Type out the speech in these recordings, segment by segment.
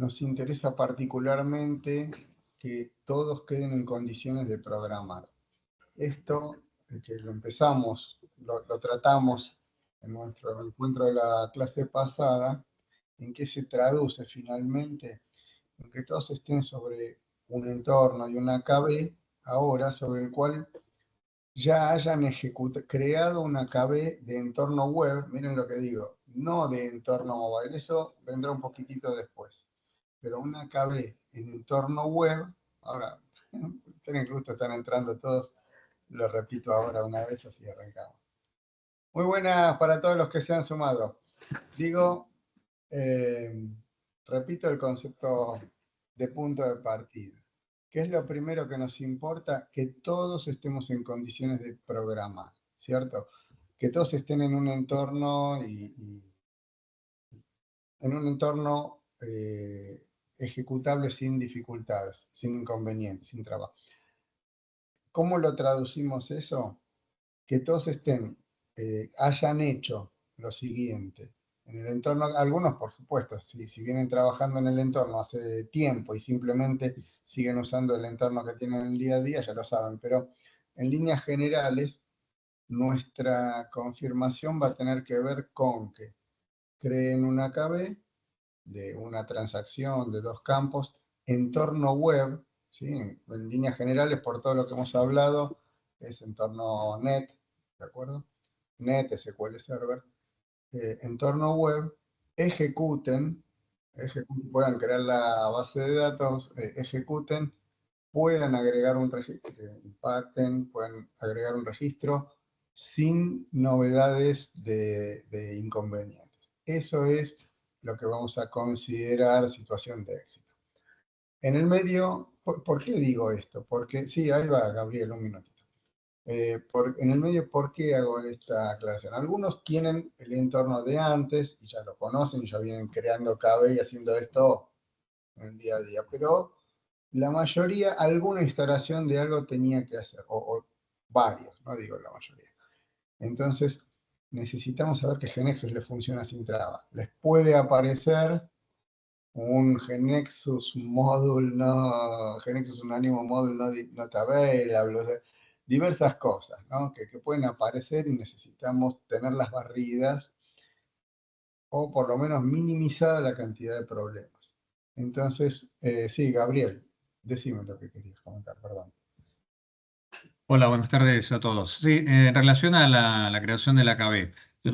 nos interesa particularmente que todos queden en condiciones de programar. Esto, que lo empezamos, lo tratamos en nuestro encuentro de la clase pasada, ¿en qué se traduce finalmente? En que todos estén sobre un entorno y una KB ahora sobre el cual ya hayan creado una KB de entorno web, miren lo que digo, no de entorno mobile, eso vendrá un poquitito después, pero una KB en entorno web, ahora, tienen que gusto están entrando todos, lo repito ahora una vez, así arrancamos. Muy buenas para todos los que se han sumado. Digo, repito el concepto de punto de partida. ¿Qué es lo primero que nos importa? Que todos estemos en condiciones de programar, ¿cierto? Que todos estén en un entorno ejecutable sin dificultades, sin inconvenientes, sin trabajo. ¿Cómo lo traducimos eso? Que todos hayan hecho lo siguiente. En el entorno, algunos por supuesto, si vienen trabajando en el entorno hace tiempo y simplemente siguen usando el entorno que tienen en el día a día, ya lo saben, pero en líneas generales, nuestra confirmación va a tener que ver con que creen una KB de una transacción de dos campos, entorno web, ¿sí? En líneas generales, por todo lo que hemos hablado, es entorno net, ¿de acuerdo? Net, SQL Server, entorno web, ejecuten, puedan crear la base de datos, ejecuten, puedan agregar un registro, impacten, pueden agregar un registro sin novedades de inconvenientes. Eso es lo que vamos a considerar situación de éxito. En el medio, ¿por qué digo esto? Porque, sí, ahí va Gabriel, un minutito. En el medio, ¿por qué hago esta aclaración? Algunos tienen el entorno de antes y ya lo conocen, ya vienen creando KB y haciendo esto en el día a día, pero la mayoría, alguna instalación de algo tenía que hacer, o varios, no digo la mayoría. Entonces, necesitamos saber que GeneXus le funciona sin traba. Les puede aparecer un GeneXus Module, no, GeneXus Unánimo Module no available, o sea, diversas cosas, ¿no? que pueden aparecer y necesitamos tenerlas barridas o por lo menos minimizada la cantidad de problemas. Entonces, sí, Gabriel, decime lo que querías comentar, perdón. Hola, buenas tardes a todos. Sí, en relación a la creación de la KB, yo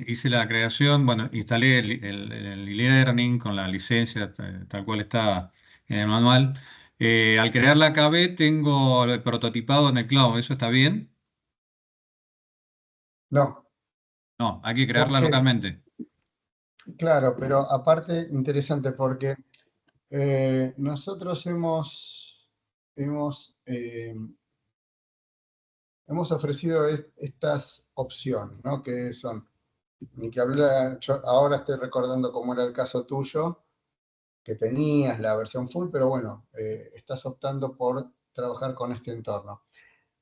hice la creación, bueno, instalé el e-learning con la licencia tal cual está en el manual. Al crear la KB tengo el prototipado en el cloud, ¿eso está bien? No, No, hay que crearla porque, localmente. claro, pero aparte, interesante, porque nosotros hemos ofrecido estas opciones, ¿no? Que son, ni que hablar, yo ahora estoy recordando cómo era el caso tuyo, que tenías la versión full, pero bueno, estás optando por trabajar con este entorno.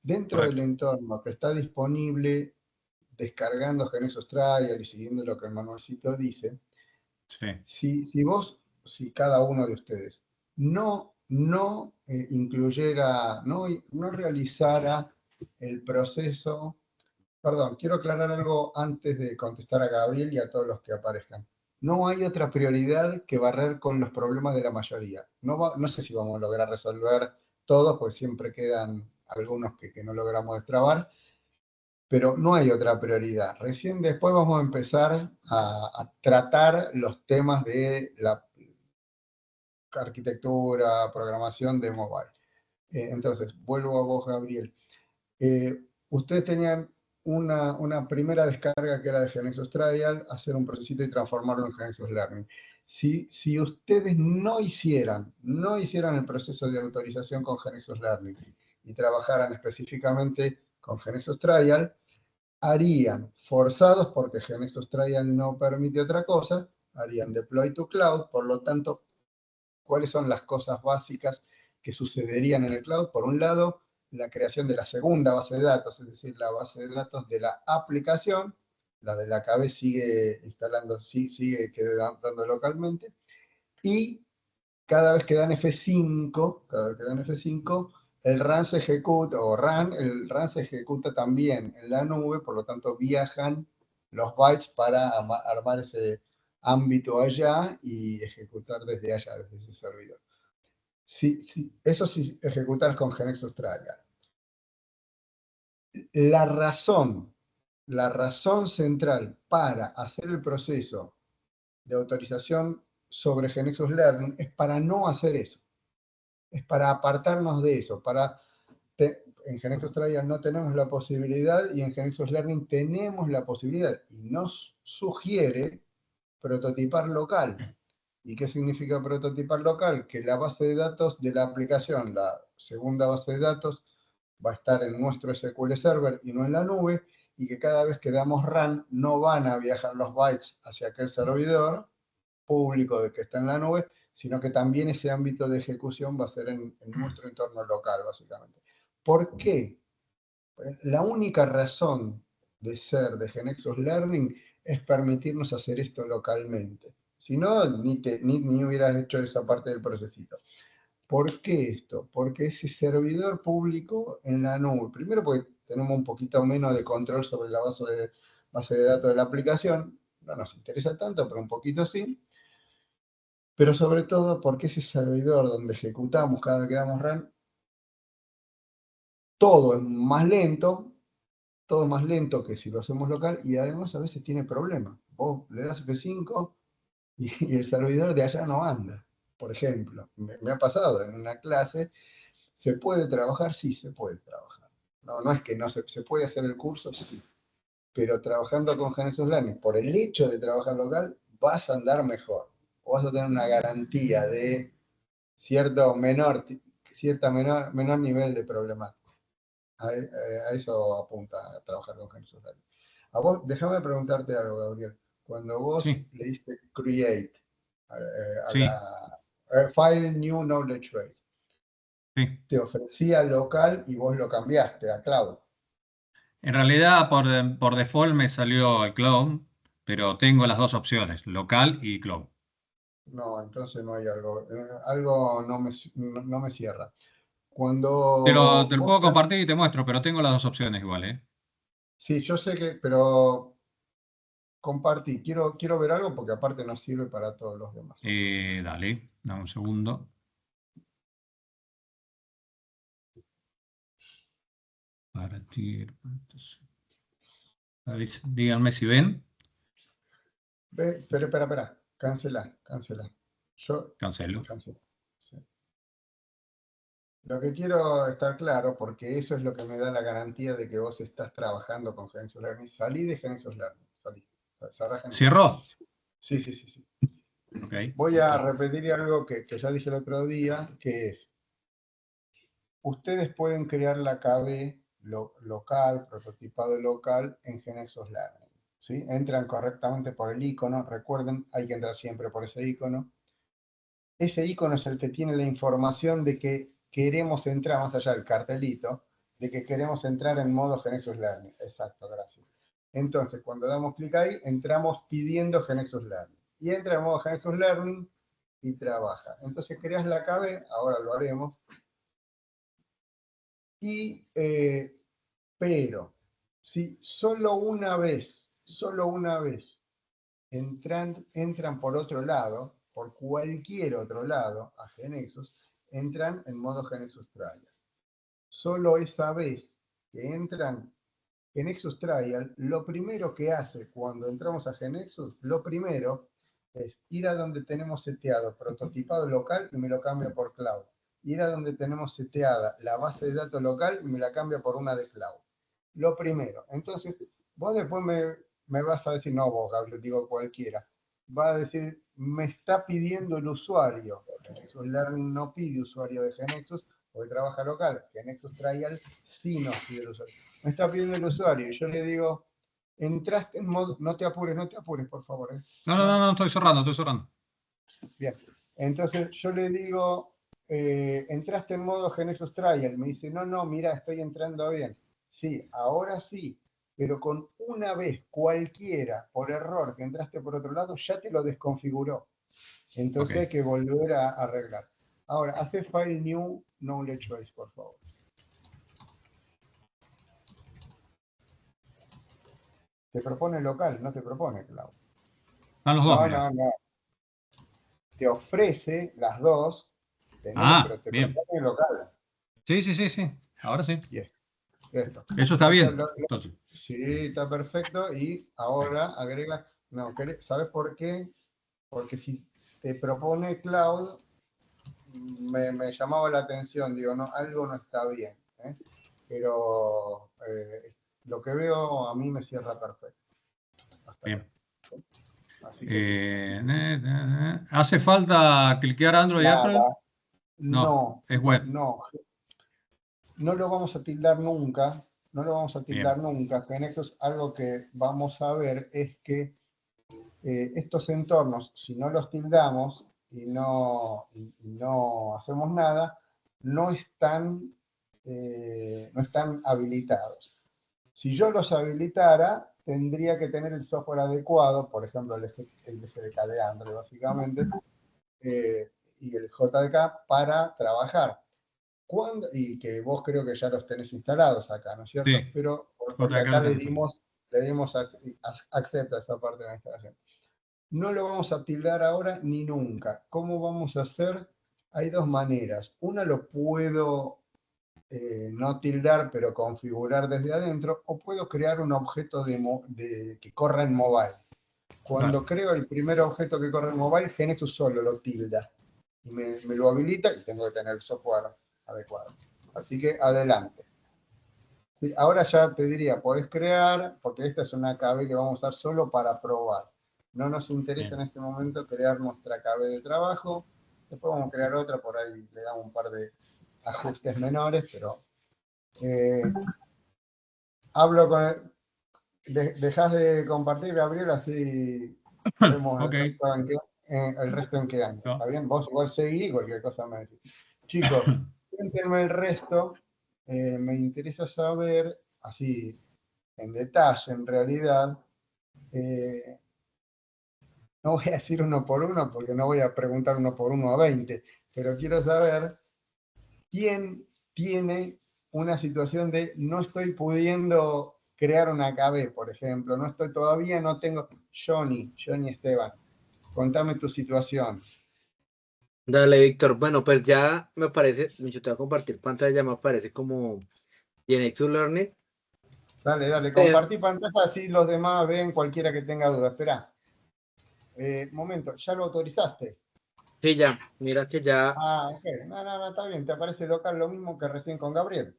Dentro del Correcto. entorno que está disponible, descargando GeneXus Trial y siguiendo lo que el manualcito dice, Sí. si cada uno de ustedes no incluyera, no realizara el proceso. Perdón, quiero aclarar algo antes de contestar a Gabriel y a todos los que aparezcan. No hay otra prioridad que barrer con los problemas de la mayoría. No sé si vamos a lograr resolver todos, pues siempre quedan algunos que no logramos destrabar, pero no hay otra prioridad. Recién después vamos a empezar a tratar los temas de la arquitectura, programación de mobile. Entonces, vuelvo a vos, Gabriel. Ustedes tenían una primera descarga que era de GeneXus Trial, hacer un procesito y transformarlo en GeneXus Learning. Si ustedes no hicieran el proceso de autorización con GeneXus Learning y trabajaran específicamente con GeneXus Trial, harían, forzados porque GeneXus Trial no permite otra cosa, harían deploy to cloud, por lo tanto, ¿cuáles son las cosas básicas que sucederían en el cloud? Por un lado, la creación de la segunda base de datos, es decir, la base de datos de la aplicación, la de la KB sigue instalando, sigue quedando localmente, Y cada vez que dan F5, el RAN se ejecuta, el RAN se ejecuta también en la nube, por lo tanto viajan los bytes para armar ese ámbito allá y ejecutar desde allá, desde ese servidor. Eso sí, ejecutar con GeneXus Trial. La razón central para hacer el proceso de autorización sobre GeneXus Learning es para no hacer eso. Es para apartarnos de eso. En GeneXus Trial no tenemos la posibilidad y en GeneXus Learning tenemos la posibilidad. Y nos sugiere prototipar local. ¿Y qué significa prototipar local? Que la base de datos de la aplicación, la segunda base de datos, va a estar en nuestro SQL Server y no en la nube, y que cada vez que damos run no van a viajar los bytes hacia aquel servidor público de que está en la nube, sino que también ese ámbito de ejecución va a ser en nuestro entorno local, básicamente. ¿Por qué? La única razón de ser de GeneXus Learning es permitirnos hacer esto localmente. Si no, ni hubieras hecho esa parte del procesito. ¿Por qué esto? Porque ese servidor público en la nube, primero porque tenemos un poquito menos de control sobre la base de datos de la aplicación, no nos interesa tanto, pero un poquito sí, pero sobre todo porque ese servidor donde ejecutamos cada vez que damos run, todo es más lento que si lo hacemos local y además a veces tiene problemas. Vos le das F5 y el servidor de allá no anda. Por ejemplo, me ha pasado en una clase. ¿Se puede trabajar? Sí, se puede trabajar. No es que no se puede hacer el curso, sí. Pero trabajando con GeneXus Learning, por el hecho de trabajar local, vas a andar mejor. O vas a tener una garantía de menor nivel de problemática. A eso apunta a trabajar con GeneXus Learning. A vos, déjame preguntarte algo, Gabriel. Cuando vos Sí, le diste create a sí, la file new knowledge base, sí. te ofrecía local y vos lo cambiaste a cloud. En realidad, por default me salió el cloud, pero tengo las dos opciones, local y cloud. No, entonces no hay algo no me cierra. Te lo puedo compartir y te muestro, pero tengo las dos opciones igual, ¿eh? Sí, yo sé que, pero compartí, quiero ver algo porque aparte nos sirve para todos los demás. Dale, dame un segundo. Partir. Díganme si ven. Espera, cancela. Yo Cancelo. cancelo. Sí. Lo que quiero estar claro, porque eso es lo que me da la garantía de que vos estás trabajando con GeneXus Learning. Salí de GeneXus Learning, salí. Cerrá GeneXus. ¿Cierro? Sí. Ok, Voy a listo. repetir algo que ya dije el otro día, que es, ustedes pueden crear la KB local, prototipado local en GeneXus Learning. ¿Sí? Entran correctamente por el icono, recuerden, hay que entrar siempre por ese icono. Ese icono es el que tiene la información de que queremos entrar, más allá del cartelito, de que queremos entrar en modo GeneXus Learning. Exacto, gracias. Entonces, cuando damos clic ahí, entramos pidiendo GeneXus Learning. Y entra en modo GeneXus Learning y trabaja. Entonces creas la KB, ahora lo haremos, pero si solo una vez entran por otro lado, por cualquier otro lado a GeneXus, entran en modo GeneXus Trial. Solo esa vez que entran GeneXus Trial, lo primero que hace cuando entramos a GeneXus, lo primero es ir a donde tenemos seteado prototipado local y me lo cambia por cloud. Ir a donde tenemos seteada la base de datos local y me la cambia por una de cloud. Lo primero. Entonces, vos después me vas a decir, no vos, Gabriel, digo cualquiera. Va a decir, me está pidiendo el usuario. GeneXus Learning no pide usuario de GeneXus porque trabaja local. GeneXus Trial sí nos pide el usuario. Me está pidiendo el usuario y yo le digo, entraste en modo, no te apures, por favor. No, estoy cerrando. Bien, entonces yo le digo, entraste en modo GeneXus Trial, me dice, no, mira, estoy entrando bien. Sí, ahora sí, pero con una vez cualquiera, por error, que entraste por otro lado, ya te lo desconfiguró. Entonces hay que volver a arreglar. Ahora, hace File New Knowledge Base, por favor. Te propone local, no te propone cloud. Están los dos, mira. No. Te ofrece las dos, pero te bien. propone local. Sí. Ahora sí. Y esto. Eso está bien. Entonces. Sí, está perfecto. Y ahora agrega, no, ¿sabes por qué? Porque si te propone cloud, me llamaba la atención, digo, no, algo no está bien. Pero lo que veo a mí me cierra perfecto. Bien. Así que, ¿Hace falta cliquear Android y Apple? No, es web. No lo vamos a tildar nunca. No lo vamos a tildar Bien. nunca. Genexus, algo que vamos a ver es que estos entornos, si no los tildamos y no hacemos nada, no están habilitados. Si yo los habilitara, tendría que tener el software adecuado, por ejemplo, el SDK de Android, básicamente, y el JDK para trabajar. Y que vos creo que ya los tenés instalados acá, ¿no es cierto? Sí. Pero porque acá le dimos accept a esa parte de la instalación. No lo vamos a tildar ahora ni nunca. ¿Cómo vamos a hacer? Hay dos maneras. Una lo puedo no tildar, pero configurar desde adentro, o puedo crear un objeto que corra en mobile. Cuando creo el primer objeto que corre en mobile, Genexus solo lo tilda. Y me lo habilita y tengo que tener el software adecuado. Así que adelante. Ahora ya te diría, podés crear, porque esta es una KB que vamos a usar solo para probar. No nos interesa en este momento crear nuestra KB de trabajo. Después vamos a crear otra, por ahí le damos un par de ajustes menores, pero hablo con... Dejás de compartir, Gabriel, así vemos el resto en qué año. ¿Está bien? Vos igual seguí, cualquier cosa me decís. Chicos, cuéntenme el resto. Me interesa saber, así en detalle, en realidad. No voy a decir uno por uno, porque no voy a preguntar uno por uno a 20, pero quiero saber quién tiene una situación de no estoy pudiendo crear una KB, por ejemplo, todavía no tengo. Johnny Esteban, contame tu situación. Dale, Víctor. Bueno, pues ya me parece, yo te voy a compartir pantalla, ya me aparece como Genexus Learning. Dale, compartí pantalla, así los demás ven cualquiera que tenga duda. Espera. Momento, ¿ya lo autorizaste? Sí, ya, mira que ya. Ok. No, está bien, te aparece local lo mismo que recién con Gabriel.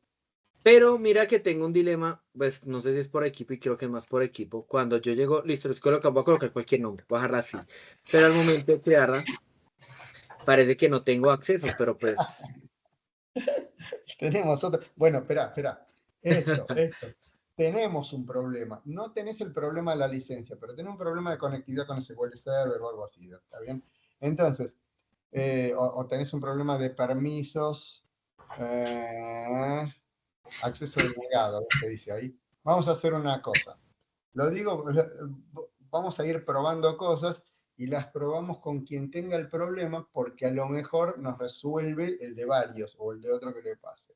Pero mira que tengo un dilema, pues no sé si es por equipo y creo que es más por equipo. Cuando yo llego, listo, voy a colocar cualquier nombre, voy a dejarla así. Pero al momento de crearla, parece que no tengo acceso, pero pues... Tenemos otro. Bueno, espera. Esto. Tenemos un problema. No tenés el problema de la licencia, pero tenés un problema de conectividad con SQL Server o algo así, ¿está bien? Entonces, o tenés un problema de permisos, acceso denegado, que dice ahí. Vamos a hacer una cosa. Lo digo, vamos a ir probando cosas y las probamos con quien tenga el problema porque a lo mejor nos resuelve el de varios o el de otro que le pase.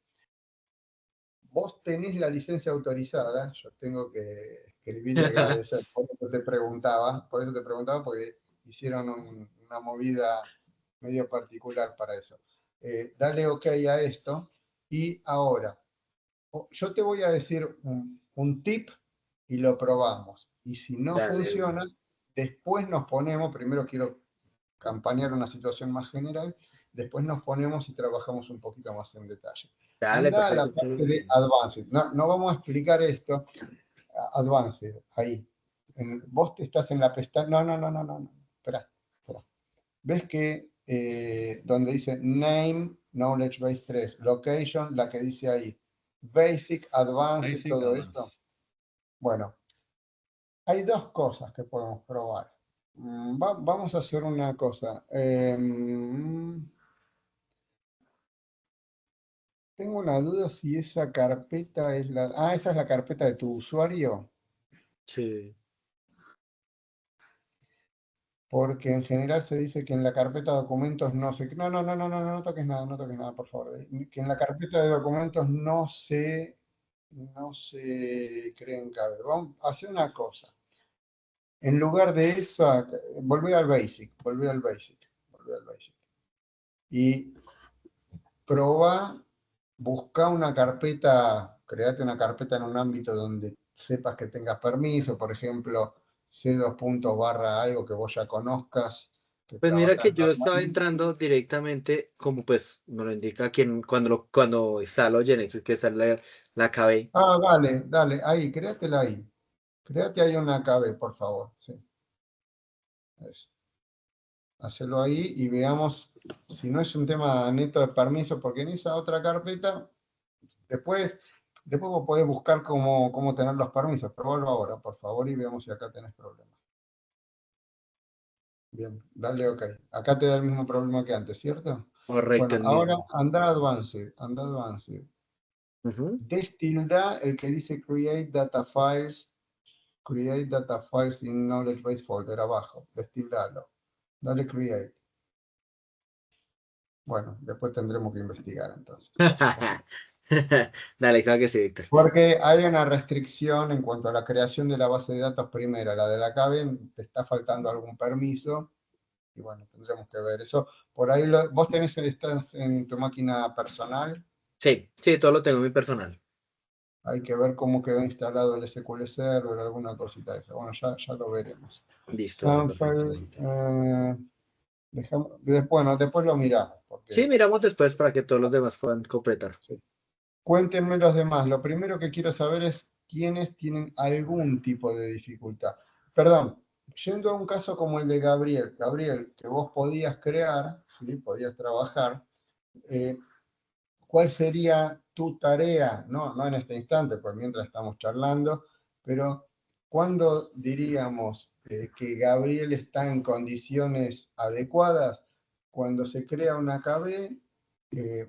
Vos tenés la licencia autorizada, yo tengo que escribir y agradecer, por eso te preguntaba porque hicieron una movida medio particular para eso. Dale OK a esto y ahora, yo te voy a decir un tip y lo probamos. Y si no funciona, después nos ponemos, primero quiero campañar una situación más general, después nos ponemos y trabajamos un poquito más en detalle. Anda a la parte de Advanced. No vamos a explicar esto. Advanced, ahí. Vos estás en la pestaña. No. Espera. ¿Ves que donde dice Name, Knowledge Base 3, Location, la que dice ahí, Basic, Advanced, todo eso? Bueno, hay dos cosas que podemos probar. Vamos a hacer una cosa. Tengo una duda si esa carpeta es la... esa es la carpeta de tu usuario. Sí. porque en general se dice que en la carpeta de documentos no se... No toques nada, por favor. Que en la carpeta de documentos no se creen KB. Vamos a hacer una cosa. En lugar de eso, volví al basic. Y probá, busca una carpeta, créate una carpeta en un ámbito donde sepas que tengas permiso, por ejemplo, C2 algo que vos ya conozcas, que Pues mira que trabajas yo estaba normalmente. entrando directamente, como pues me lo indica aquí cuando instalo Genesis, que es la KB. Ah, dale, ahí, créatela ahí. Créate ahí una KB, por favor. Sí, eso. Hacelo ahí y veamos si no es un tema neto de permiso, porque en esa otra carpeta, después vos podés buscar cómo tener los permisos. Probalo ahora, por favor, y veamos si acá tenés problemas. Bien, dale OK. Acá te da el mismo problema que antes, ¿cierto? Correcto, Bueno, el ahora mismo. anda Advanced. Ujú. Destilda el que dice Create Data Files in Knowledge Base Folder, abajo. Destildalo. Dale Create. Bueno, después tendremos que investigar entonces. Dale, claro que sí, Víctor. Porque hay una restricción en cuanto a la creación de la base de datos primera. La de la KB te está faltando algún permiso. Y bueno, tendremos que ver eso. Por ahí, vos estás en tu máquina personal. Sí, sí, todo lo tengo en mi personal. Hay que ver cómo quedó instalado el SQL Server, alguna cosita de esa. Bueno, ya lo veremos. Listo, dale, Sample, perfectamente. bueno, después lo miramos. Sí, Porque, miramos después para que todos los demás puedan completar. sí. Cuéntenme los demás. Lo primero que quiero saber es quiénes tienen algún tipo de dificultad. Perdón, yendo a un caso como el de Gabriel. Gabriel, que vos podías crear, ¿sí? Podías trabajar. ¿Cuál sería tu tarea? No en este instante, por mientras estamos charlando, pero ¿cuándo diríamos que Gabriel está en condiciones adecuadas? Cuando se crea una KB,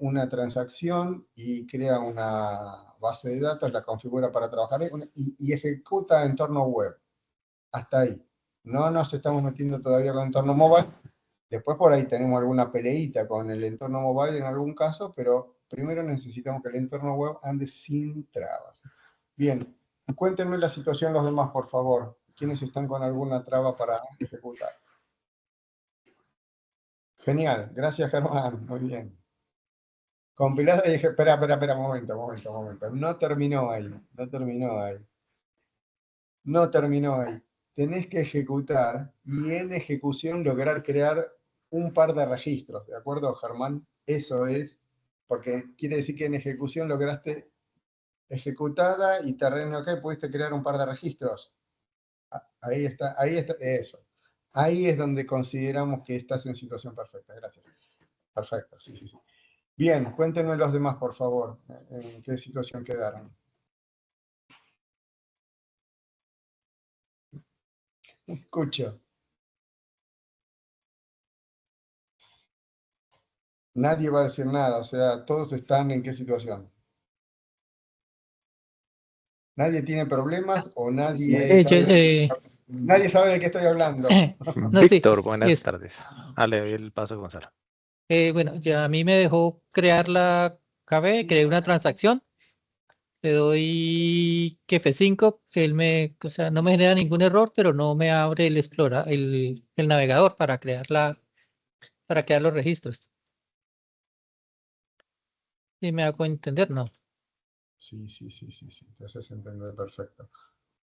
una transacción y crea una base de datos, la configura para trabajar y ejecuta entorno web. Hasta ahí. No nos estamos metiendo todavía con entorno mobile. Después por ahí tenemos alguna peleita con el entorno mobile en algún caso, pero primero necesitamos que el entorno web ande sin trabas. Bien, cuéntenme la situación los demás, por favor. ¿Quiénes están con alguna traba para ejecutar? Genial, gracias Germán, muy bien. Compilado y dije, espera, momento. No terminó ahí. Tenés que ejecutar y en ejecución lograr crear un par de registros, ¿de acuerdo, Germán? Eso es, porque quiere decir que en ejecución lograste ejecutada y terreno OK, pudiste crear un par de registros. Ahí está, eso. Ahí es donde consideramos que estás en situación perfecta. Gracias. Perfecto, sí. Bien, cuéntenme los demás, por favor. ¿En qué situación quedaron? Escucho. Nadie va a decir nada, o sea, todos están en qué situación. ¿Nadie tiene problemas o nadie nadie sabe de qué estoy hablando? No, Víctor, buenas tardes. Le doy el paso a Gonzalo. Bueno, ya a mí me dejó crear la KB, creé una transacción, le doy que F5, o sea, no me genera ningún error, pero no me abre el navegador para crear los registros. ¿Sí me hago entender? No. Sí. Entonces entender perfecto.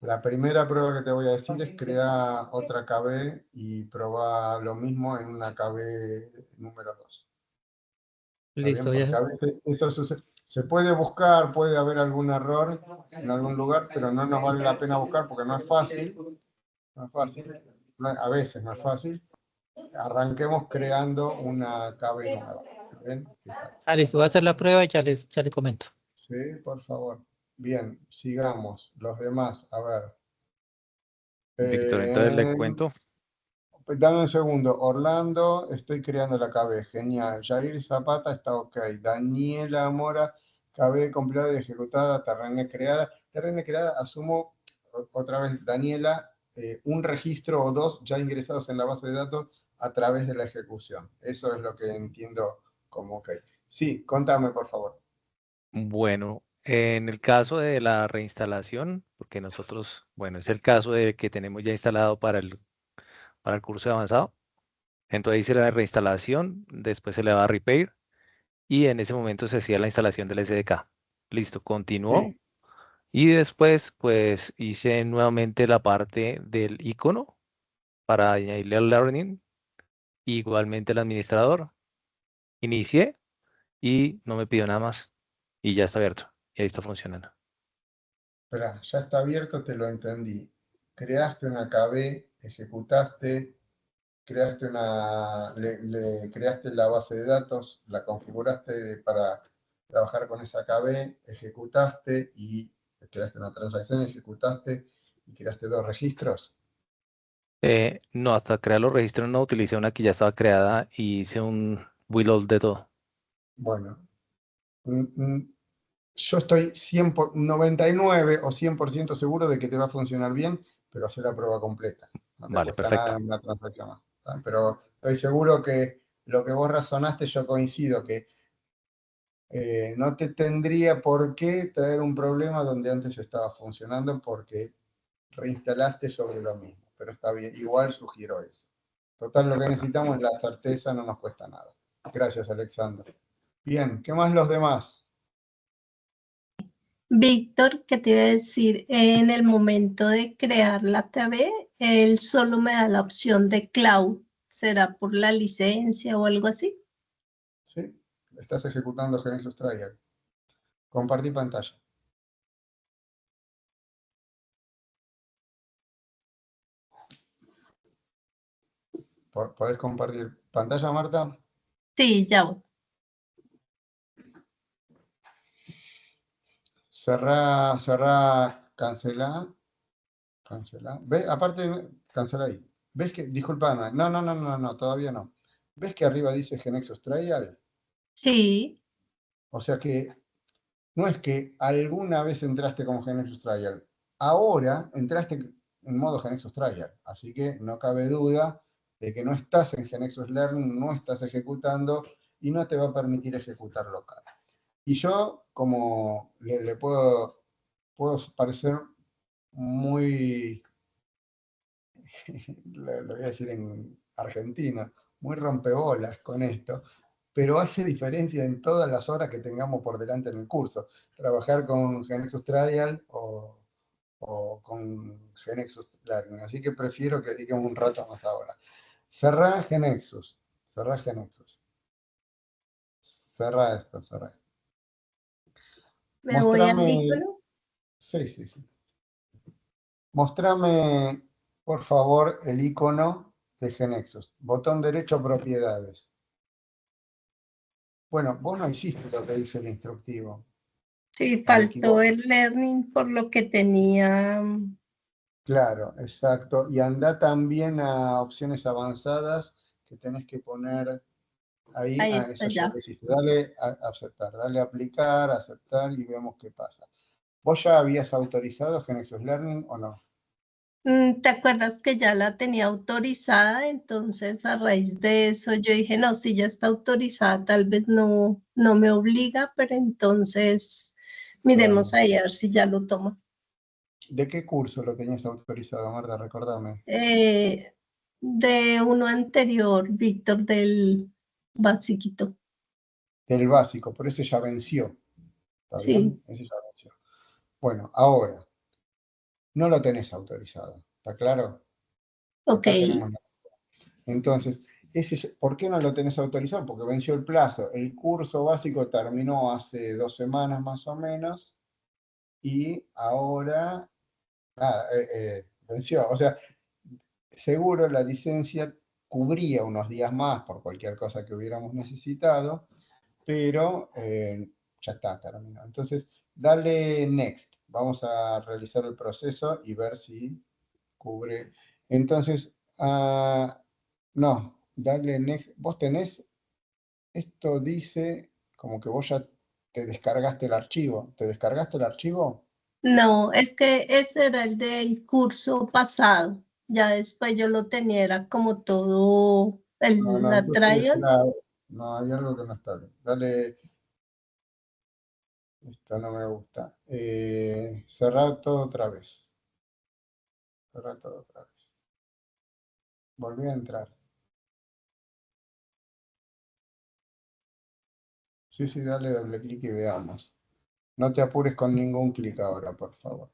La primera prueba que te voy a decir es crear otra KB y probar lo mismo en una KB número 2. Listo, Porque a veces eso sucede. Se puede buscar, puede haber algún error en algún lugar, pero no nos vale la pena buscar porque no es fácil. A veces no es fácil. Arranquemos creando una KB nueva. ¿Ven? listo, voy a hacer la prueba y ya les comento. Sí, por favor. Bien, sigamos. Los demás, a ver. Víctor, entonces le cuento. Dame un segundo. Orlando, estoy creando la KB. Genial. Jair Zapata está OK. Daniela Mora, KB compilada y ejecutada. Terrene creada, asumo, otra vez, Daniela, un registro o dos ya ingresados en la base de datos a través de la ejecución. Eso es lo que entiendo como OK. Sí, contame, por favor. Bueno, en el caso de la reinstalación, porque nosotros, bueno, es el caso de que tenemos ya instalado para el curso de avanzado. Entonces hice la reinstalación, después se le va a repair y en ese momento se hacía la instalación del SDK. Listo, continuó. Sí. Y después, pues hice nuevamente la parte del icono para añadirle al learning. Igualmente el administrador. Inicié y no me pidió nada más. Y ya está abierto. Y ahí está funcionando. Espera, ya está abierto, te lo entendí. Creaste una KB, ejecutaste, creaste creaste la base de datos, la configuraste para trabajar con esa KB, ejecutaste y creaste una transacción, ejecutaste y creaste dos registros. No, hasta crear los registros no utilicé una que ya estaba creada y hice un reload de todo. Bueno, yo estoy 99 o 100% seguro de que te va a funcionar bien, pero hacer la prueba completa. No te Vale, cuesta perfecto. nada en una transacción más. ¿Tá? Pero estoy seguro que lo que vos razonaste, yo coincido, que no te tendría por qué traer un problema donde antes estaba funcionando porque reinstalaste sobre lo mismo. Pero está bien, igual sugiero eso. Total, lo De que acuerdo. necesitamos es la certeza, no nos cuesta nada. Gracias, Alexander. Bien, ¿qué más los demás? Víctor, ¿qué te iba a decir? En el momento de crear la KB, él solo me da la opción de cloud. ¿Será por la licencia o algo así? ¿Sí? Estás ejecutando Genesis Trial. Compartir pantalla. ¿Podés compartir pantalla, Marta? Sí, ya voy. Cerrá, cancelá. ¿Ves? Aparte, cancela ahí. ¿Ves que, disculpame, no, todavía no. ¿Ves que arriba dice Genexus Trial? Sí, O sea que no es que alguna vez entraste como Genexus Trial. Ahora entraste en modo Genexus Trial. Así que no cabe duda de que no estás en Genexus Learning, no estás ejecutando y no te va a permitir ejecutar local. Y yo, como le puedo parecer muy, lo voy a decir en argentino, muy rompebolas con esto, pero hace diferencia en todas las horas que tengamos por delante en el curso. Trabajar con Genexus Trial o con Genexus Learning. Así que prefiero que dediquemos un rato más ahora. Cerrá Genexus. Cerrá Genexus. Cerrá esto, cerrá esto. me voy al Mostrame. icono. Sí. Mostrame, por favor, el icono de Genexus. Botón derecho, propiedades. Bueno, vos no hiciste lo que dice el instructivo. Sí, ¿O me faltó equivoco? el learning por lo que tenía. Claro, exacto. Y anda también a opciones avanzadas que tenés que poner ahí. Ahí Ah, está eso ya ya. lo hiciste. Dale a aceptar, dale a aplicar, aceptar y vemos qué pasa. ¿Vos ya habías autorizado Genexus Learning o no? ¿Te acuerdas que ya la tenía autorizada? Entonces, a raíz de eso, yo dije, no, si ya está autorizada, tal vez no me obliga, pero entonces miremos Claro. ahí a ver si ya lo toma. ¿De qué curso lo tenías autorizado, Marta? Recordame. De uno anterior, Víctor, del basiquito. Del básico, por ese ya venció. ¿Está Sí, bien? Ese ya venció. Bueno, ahora, no lo tenés autorizado. ¿Está claro? ok. Acá tenemos Entonces, ¿por qué no lo tenés autorizado? Porque venció el plazo. El curso básico terminó hace 2 semanas más o menos y ahora venció. O sea, seguro la licencia cubría unos días más por cualquier cosa que hubiéramos necesitado, pero ya está, terminó. Entonces, dale Next. Vamos a realizar el proceso y ver si cubre. Entonces, no, dale Next. Vos tenés, esto dice como que vos ya te descargaste el archivo. ¿Te descargaste el archivo? No, es que ese era el del curso pasado. Ya después yo lo tenía, era como todo No, no, la entonces trial. no, hay algo que no está bien. Dale, esto no me gusta. Cerrar todo otra vez. Cerrar todo otra vez. Volví a entrar. Sí, sí, dale doble clic y veamos. No te apures con ningún clic ahora, por favor.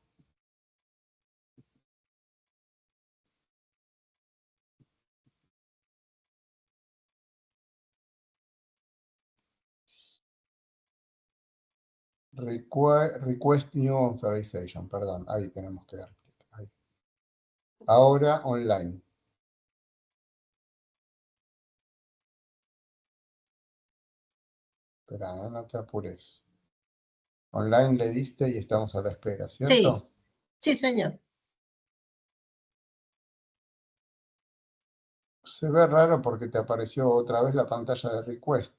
Request New Authorization, perdón, ahí tenemos que dar clic. Ahí. Ahora online. Espera, no te apures. Online le diste y estamos a la espera, ¿cierto? Sí, sí, señor. Se ve raro porque te apareció otra vez la pantalla de request.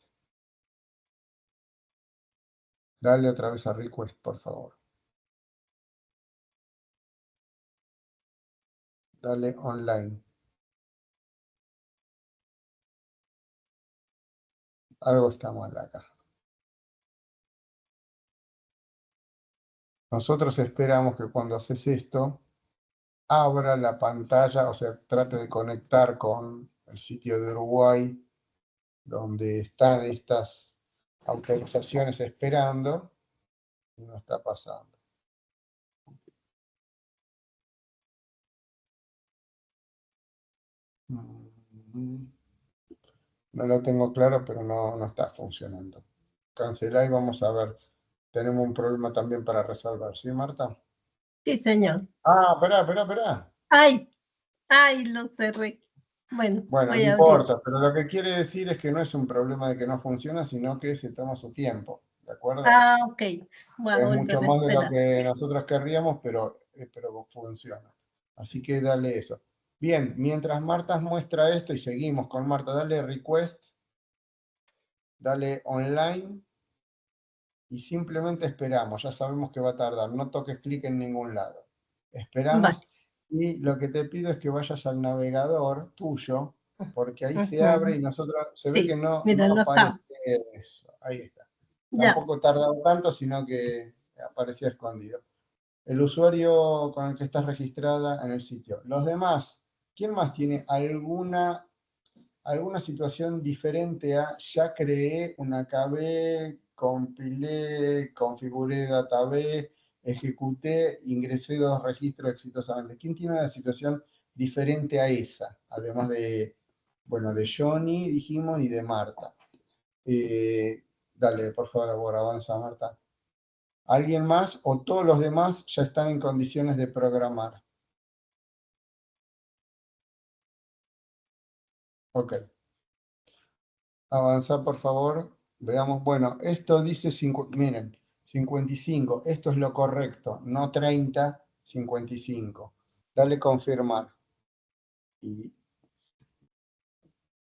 Dale otra vez a request, por favor. Dale online. Algo está mal acá. Nosotros esperamos que cuando haces esto, abra la pantalla, o sea, trate de conectar con el sitio de Uruguay, donde están estas autorizaciones esperando, y no está pasando. No lo tengo claro, pero no está funcionando. Cancelar y vamos a ver. Tenemos un problema también para resolver, ¿sí, Marta? Sí, señor. Ah, esperá. Ay, ay, lo cerré. Bueno, Bueno, no voy a abrir. importa, pero lo que quiere decir es que no es un problema de que no funciona, sino que se toma su tiempo, ¿de acuerdo? Ah, ok. Voy a Es volver mucho a más de lo esperar. que nosotros querríamos, pero funciona. Así que dale eso. Bien, mientras Marta muestra esto y seguimos con Marta, dale request, dale online y simplemente esperamos. Ya sabemos que va a tardar, no toques clic en ningún lado. Esperamos Vale. y lo que te pido es que vayas al navegador tuyo, porque ahí se abre y nosotros, se ve que Sí, no mírenlo aparece acá. eso. Ahí está. Ya. Tampoco tardado tanto, sino que aparecía escondido. El usuario con el que estás registrada en el sitio. Los demás, ¿quién más tiene alguna situación diferente a ya creé una KB, compilé, configuré database, ejecuté, ingresé 2 registros exitosamente? ¿Quién tiene una situación diferente a esa? Además de, bueno, de Johnny, dijimos, y de Marta. Dale, por favor, avanza, Marta. ¿Alguien más o todos los demás ya están en condiciones de programar? Ok. Avanza, por favor. Veamos. Bueno, esto dice, miren, 55. Esto es lo correcto, no 30, 55. Dale confirmar. Y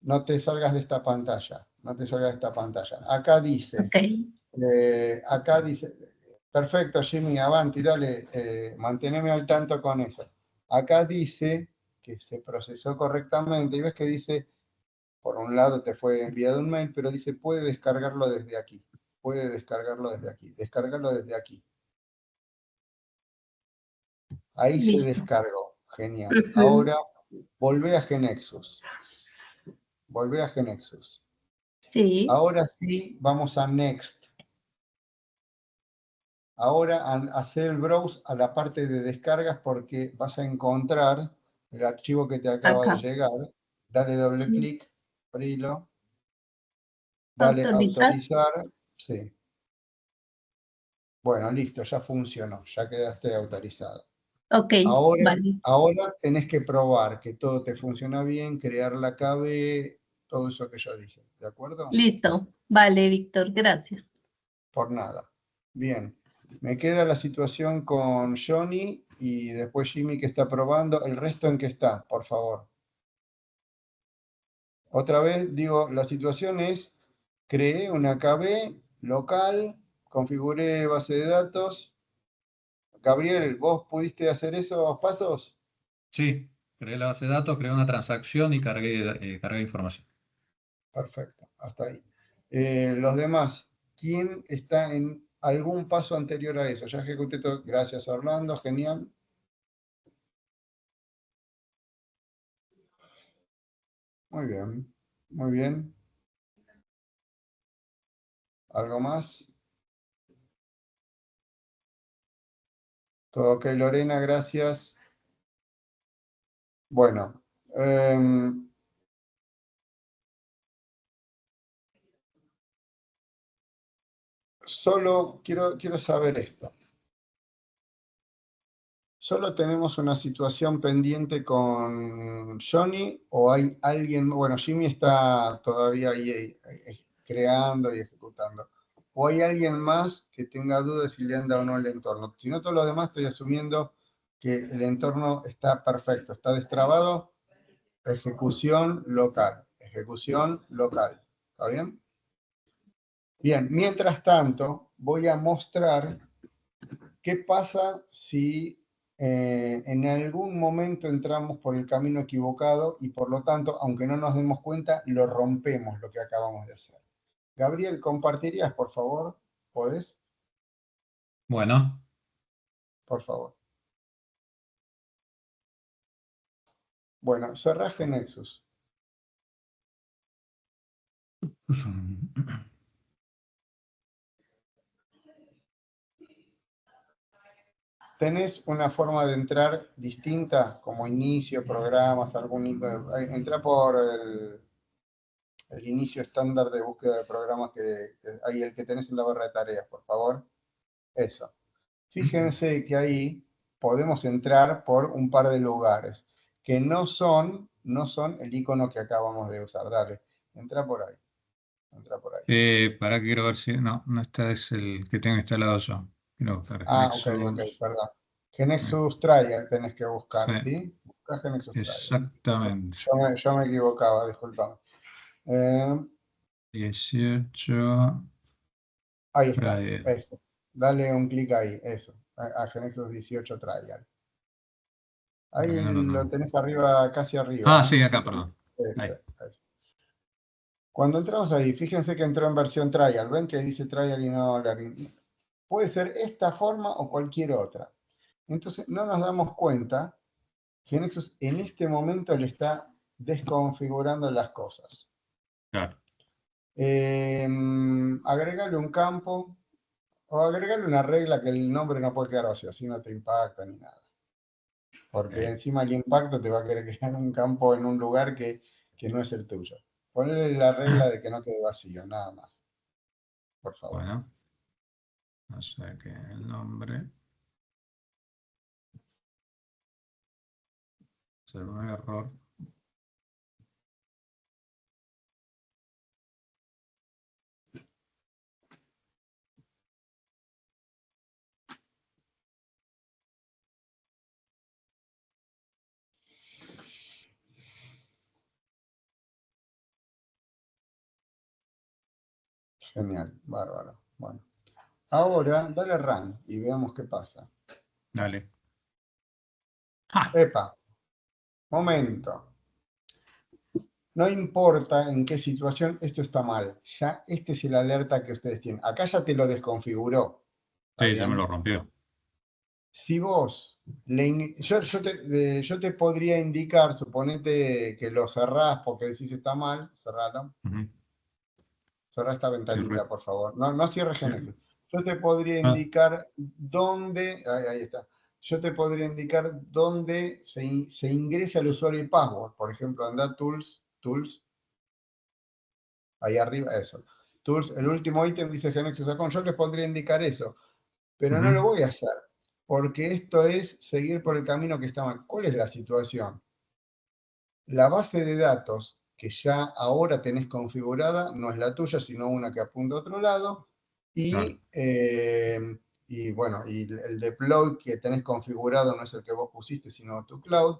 no te salgas de esta pantalla. No te salgas de esta pantalla. Acá dice, perfecto, Jimmy, avanti, dale, manténme al tanto con eso. Acá dice que se procesó correctamente y ves que dice, por un lado te fue enviado un mail, pero dice puede descargarlo desde aquí. Puede descargarlo desde aquí. Descargarlo desde aquí. Ahí se Listo. descargó. Genial. Ahora volvé a GeneXus. Volvé a GeneXus. Sí, Ahora sí, vamos a Next. Ahora hacer el browse a la parte de descargas porque vas a encontrar el archivo que te acaba de acá. llegar. Dale doble Sí. clic, abrilo. Dale Autorizar. autorizar. Sí. Bueno, listo, ya funcionó, ya quedaste autorizado. Ok, vale. Ahora tenés que probar que todo te funciona bien, crear la KB, todo eso que yo dije, ¿de acuerdo? Listo. Vale, Víctor, gracias. Por nada. Bien, me queda la situación con Johnny y después Jimmy que está probando. ¿El resto en qué está, por favor? Otra vez digo, la situación es, creé una KB local, configuré base de datos. Gabriel, ¿vos pudiste hacer esos pasos? Sí. Creé la base de datos, creé una transacción y cargué información. Perfecto, hasta ahí. Los demás, ¿quién está en algún paso anterior a eso? Ya ejecuté todo. Gracias, Orlando, genial. Muy bien, muy bien. ¿Algo más? Todo ok, Lorena, gracias. Bueno, solo quiero saber esto. ¿Solo tenemos una situación pendiente con Johnny o hay alguien? Bueno, Jimmy está todavía ahí creando y ejecutando. ¿O hay alguien más que tenga dudas si le anda o no el entorno? Si no, todo lo demás estoy asumiendo que el entorno está perfecto, está destrabado. Ejecución local. Ejecución local. ¿Está bien? Bien, mientras tanto, voy a mostrar qué pasa si en algún momento entramos por el camino equivocado y por lo tanto, aunque no nos demos cuenta, lo rompemos lo que acabamos de hacer. Gabriel, ¿compartirías, por favor? ¿Podés? Bueno. Por favor. Bueno, cerrá GNexus. ¿Tenés una forma de entrar distinta, como inicio, programas, entra por el inicio estándar de búsqueda de programas que hay, el que tenés en la barra de tareas, por favor? Eso. Fíjense que ahí podemos entrar por un par de lugares que no son el icono que acabamos de usar. Dale, entra por ahí. Entra por ahí. Para que quiero ver si... No, no, este es el que tengo instalado yo. Quiero buscar Ok, GNexus. perdón. GNexus Trial tenés que buscar, Sí, ¿sí? Busca GNexus Trial. exactamente. Yo me equivocaba, disculpame. 18. Ahí está, Trial. eso. Dale un clic ahí, eso. A GNexus 18 Trial. Ahí lo tenés arriba, casi arriba. Ah, sí, acá, perdón. Eso. Cuando entramos ahí, fíjense que entró en versión trial. ¿Ven que dice trial y no learning? Puede ser esta forma o cualquier otra. Entonces, no nos damos cuenta que Nexus en este momento le está desconfigurando las cosas. Claro. Agregarle un campo o agregarle una regla que el nombre no puede quedar vacío, así no te impacta ni nada. Porque encima el impacto te va a querer crear un campo en un lugar que no es el tuyo. Ponle la regla de que no quede vacío, nada más. Por favor. Bueno. No sé qué el nombre. Ser un error. Genial, bárbaro. Bueno, ahora dale run y veamos qué pasa. Dale. ¡Ah! Epa, momento. No importa en qué situación, esto está mal. Ya este es el alerta que ustedes tienen. Acá ya te lo desconfiguró. Sí, ya me lo rompió. Si vos, yo te podría indicar, suponete que lo cerrás porque decís está mal, cerralo. Cerrá esta ventanita, por favor. No cierres GNexus. Yo te podría indicar dónde, ahí está. Yo te podría indicar dónde se ingresa el usuario y password. Por ejemplo, anda Tools, ahí arriba, eso. Tools, el último ítem dice GNexus Account. Yo les podría indicar eso, pero no lo voy a hacer, porque esto es seguir por el camino que está mal. ¿Cuál es la situación? La base de datos que ya ahora tenés configurada no es la tuya, sino una que apunta a otro lado. Y bueno, y el deploy que tenés configurado no es el que vos pusiste, sino tu cloud.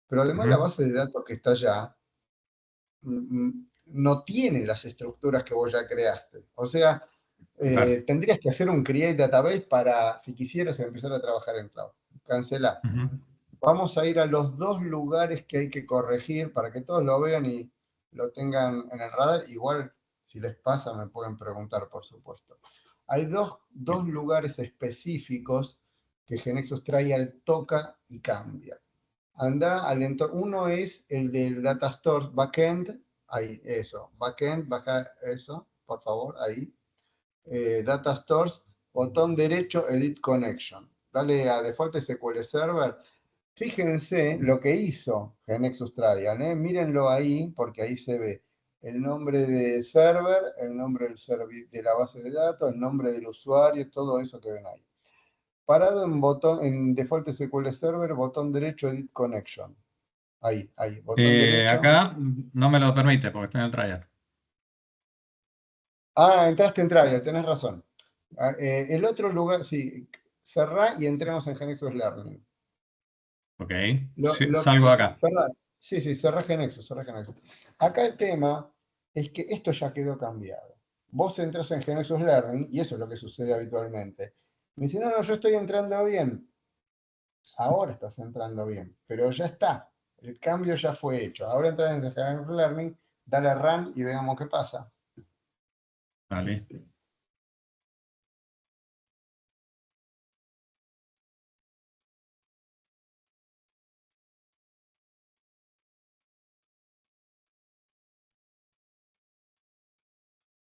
Pero además la base de datos que está allá no tiene las estructuras que vos ya creaste. O sea, tendrías que hacer un create database para, si quisieras, empezar a trabajar en cloud. Cancela. Vamos a ir a los dos lugares que hay que corregir para que todos lo vean y lo tengan en el radar. Igual, si les pasa, me pueden preguntar, por supuesto. Hay dos lugares específicos que GeneXus Trial toca y cambia. Anda al entorno. Uno es el del Data Store Backend. Ahí, eso. Backend, baja eso, por favor, ahí. Data Stores, botón derecho, Edit Connection. Dale a Default SQL Server. Fíjense lo que hizo GeneXus Trial, ¿eh? Mírenlo ahí, porque ahí se ve el nombre de server, el nombre de la base de datos, el nombre del usuario, todo eso que ven ahí. Parado en Default SQL Server, botón derecho, Edit Connection. Ahí, botón derecho. Acá no me lo permite porque estoy en el trial. Ah, entraste en Trial, tenés razón. El otro lugar, sí, cerrá y entremos en GeneXus Learning. Ok, sí, salgo de acá. Sí, cerrá GeneXus. Acá el tema es que esto ya quedó cambiado. Vos entras en GeneXus Learning, y eso es lo que sucede habitualmente. Me dice, no, yo estoy entrando bien. Ahora estás entrando bien, pero ya está. El cambio ya fue hecho. Ahora entras en GeneXus Learning, dale Run y veamos qué pasa. Vale.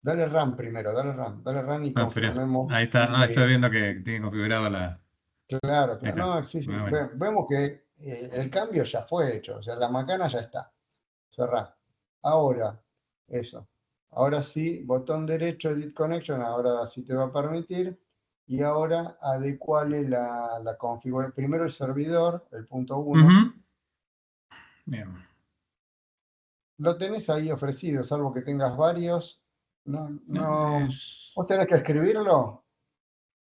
Dale Run primero, dale Run y confirmemos. Ahí está, no, estoy viendo que tiene configurado la... Claro, Ahí está. no, sí. Vemos que el cambio ya fue hecho, o sea, la macana ya está. Cerrá. Ahora, eso. Ahora sí, botón derecho, Edit Connection, ahora sí te va a permitir. Y ahora adecuale la configuración. Primero el servidor, el punto 1. Ujú. Bien. Lo tenés ahí ofrecido, salvo que tengas varios. No. Es- ¿Vos tenés que escribirlo?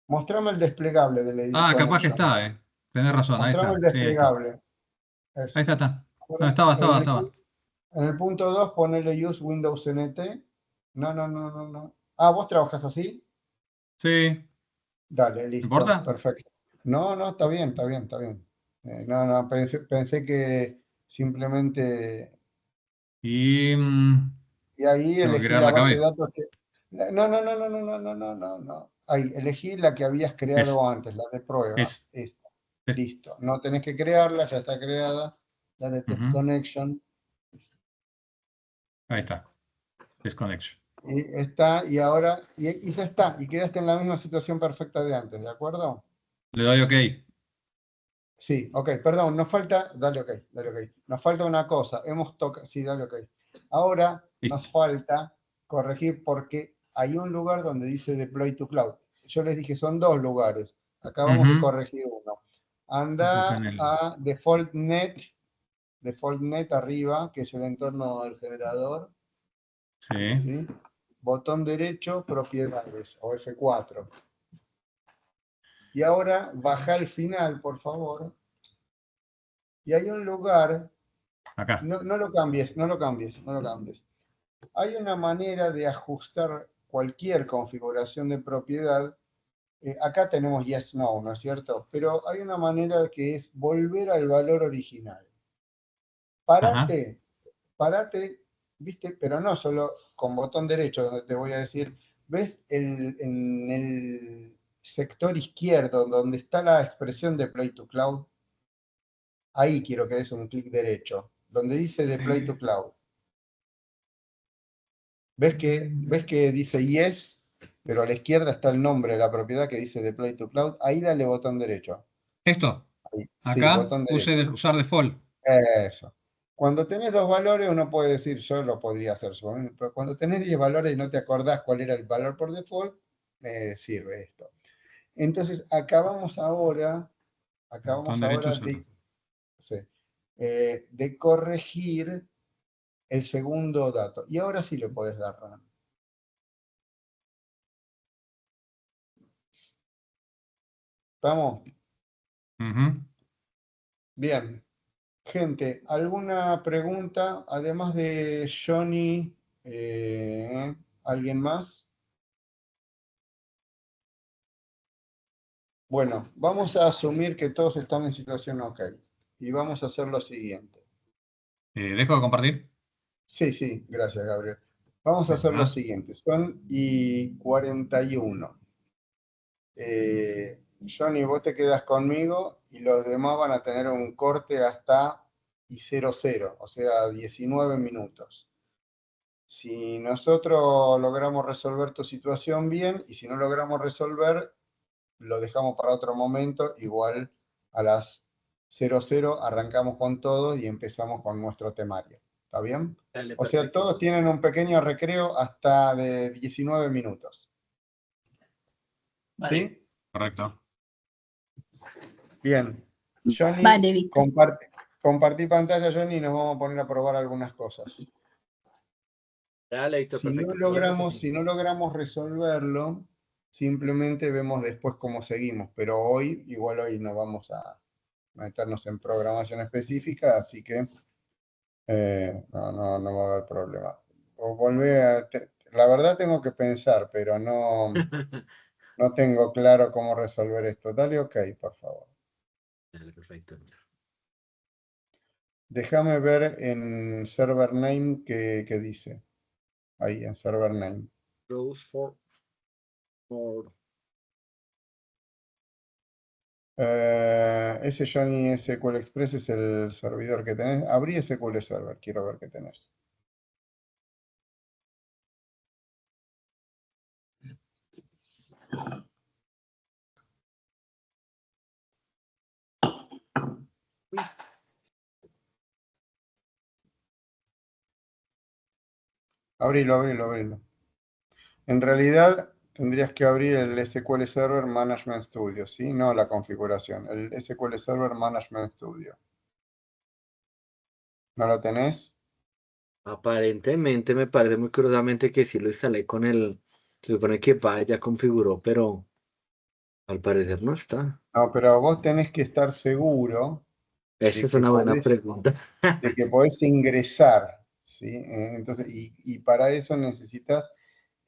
Mostrame el desplegable del Edit Ah, capaz que Connection. está. Tenés razón, ahí Mostrame el está. Sí, ahí está. desplegable. Ahí Eso. está. No, Ahora, estaba. En el punto 2, ponele Use Windows NT. No. Ah, ¿vos trabajás así? Sí, Dale, ¿me listo, importa? perfecto. No, está bien. No, pensé que simplemente... Y Y ahí tengo que elegí crear la la base de KB. datos que... No. Ahí, elegí la que habías creado antes, la de prueba. Es. Esta. Listo. No tenés que crearla, ya está creada. Dale Test Ujú. Connection. Ahí está. Desconnection. Y está, y ahora, y ya está, y quedaste en la misma situación perfecta de antes, ¿de acuerdo? Le doy OK. Sí, ok, perdón, nos falta, dale ok. Nos falta una cosa, hemos tocado, sí, dale ok. Ahora nos Listo. falta corregir porque hay un lugar donde dice Deploy to Cloud. Yo les dije, son dos lugares. Acabamos de Ujú. corregir uno. Está Anda en el... a Default Net arriba, que es el entorno del generador. Sí. ¿Sí? Botón derecho, propiedades, o F4. Y ahora baja al final, por favor. Y hay un lugar, Acá. no lo cambies. Hay una manera de ajustar cualquier configuración de propiedad. Acá tenemos yes, no, ¿no es cierto? Pero hay una manera que es volver al valor original. Ajá. Parate, ¿viste? Pero no solo con botón derecho, donde te voy a decir, ¿ves en el sector izquierdo, donde está la expresión Deploy to Cloud? Ahí quiero que des un clic derecho, donde dice Deploy to Cloud. ¿Ves que dice Yes, pero a la izquierda está el nombre de la propiedad que dice Deploy to Cloud? Ahí dale botón derecho. Esto. Ahí. Sí, Acá botón puse derecho. usar default. Eso. Cuando tenés dos valores, uno puede decir, yo lo podría hacer solo, pero cuando tenés 10 valores y no te acordás cuál era el valor por default, sirve esto. Entonces, acabamos ahora Botón derecho, usar de, default. sí, de corregir el segundo dato. Y ahora sí le podés dar run. ¿Estamos? Ujú. Bien. Gente, ¿alguna pregunta? Además de Johnny, ¿alguien más? Bueno, vamos a asumir que todos están en situación ok. y vamos a hacer lo siguiente. ¿Dejo de compartir? Sí, gracias, Gabriel. Vamos a hacer lo siguiente. Son y 41. Johnny, vos te quedas conmigo y los demás van a tener un corte hasta y 00, o sea, 19 minutos. Si nosotros logramos resolver tu situación bien, y si no logramos resolver, lo dejamos para otro momento, igual a las 00 arrancamos con todo y empezamos con nuestro temario. ¿Está bien? Dale, O sea, perfecto. todos tienen un pequeño recreo hasta de 19 minutos. Vale. ¿Sí? Correcto. Bien. Johnny, Vale, Víctor. compartí pantalla, Johnny, y nos vamos a poner a probar algunas cosas. Dale, Víctor, Si perfecto. si no logramos resolverlo, simplemente vemos después cómo seguimos, pero igual hoy no vamos a meternos en programación específica, así que no va a haber problema. La verdad tengo que pensar, pero no tengo claro cómo resolver esto. Dale OK, por favor. Dale, perfecto. Déjame ver en server name qué dice. Ahí en server name. Close for more. Ese Johnny SQL Express es el servidor que tenés. Abrí SQL Server, quiero ver qué tenés. Abrilo. En realidad tendrías que abrir el SQL Server Management Studio, ¿sí? No la configuración, el SQL Server Management Studio. ¿No lo tenés? Aparentemente me parece muy curiosamente que sí lo instalé con el. Se supone que va, ya configuró, pero al parecer no está. No, pero vos tenés que estar seguro Esa de es que una buena podés, pregunta. de que podés ingresar, ¿sí? Entonces, y para eso necesitas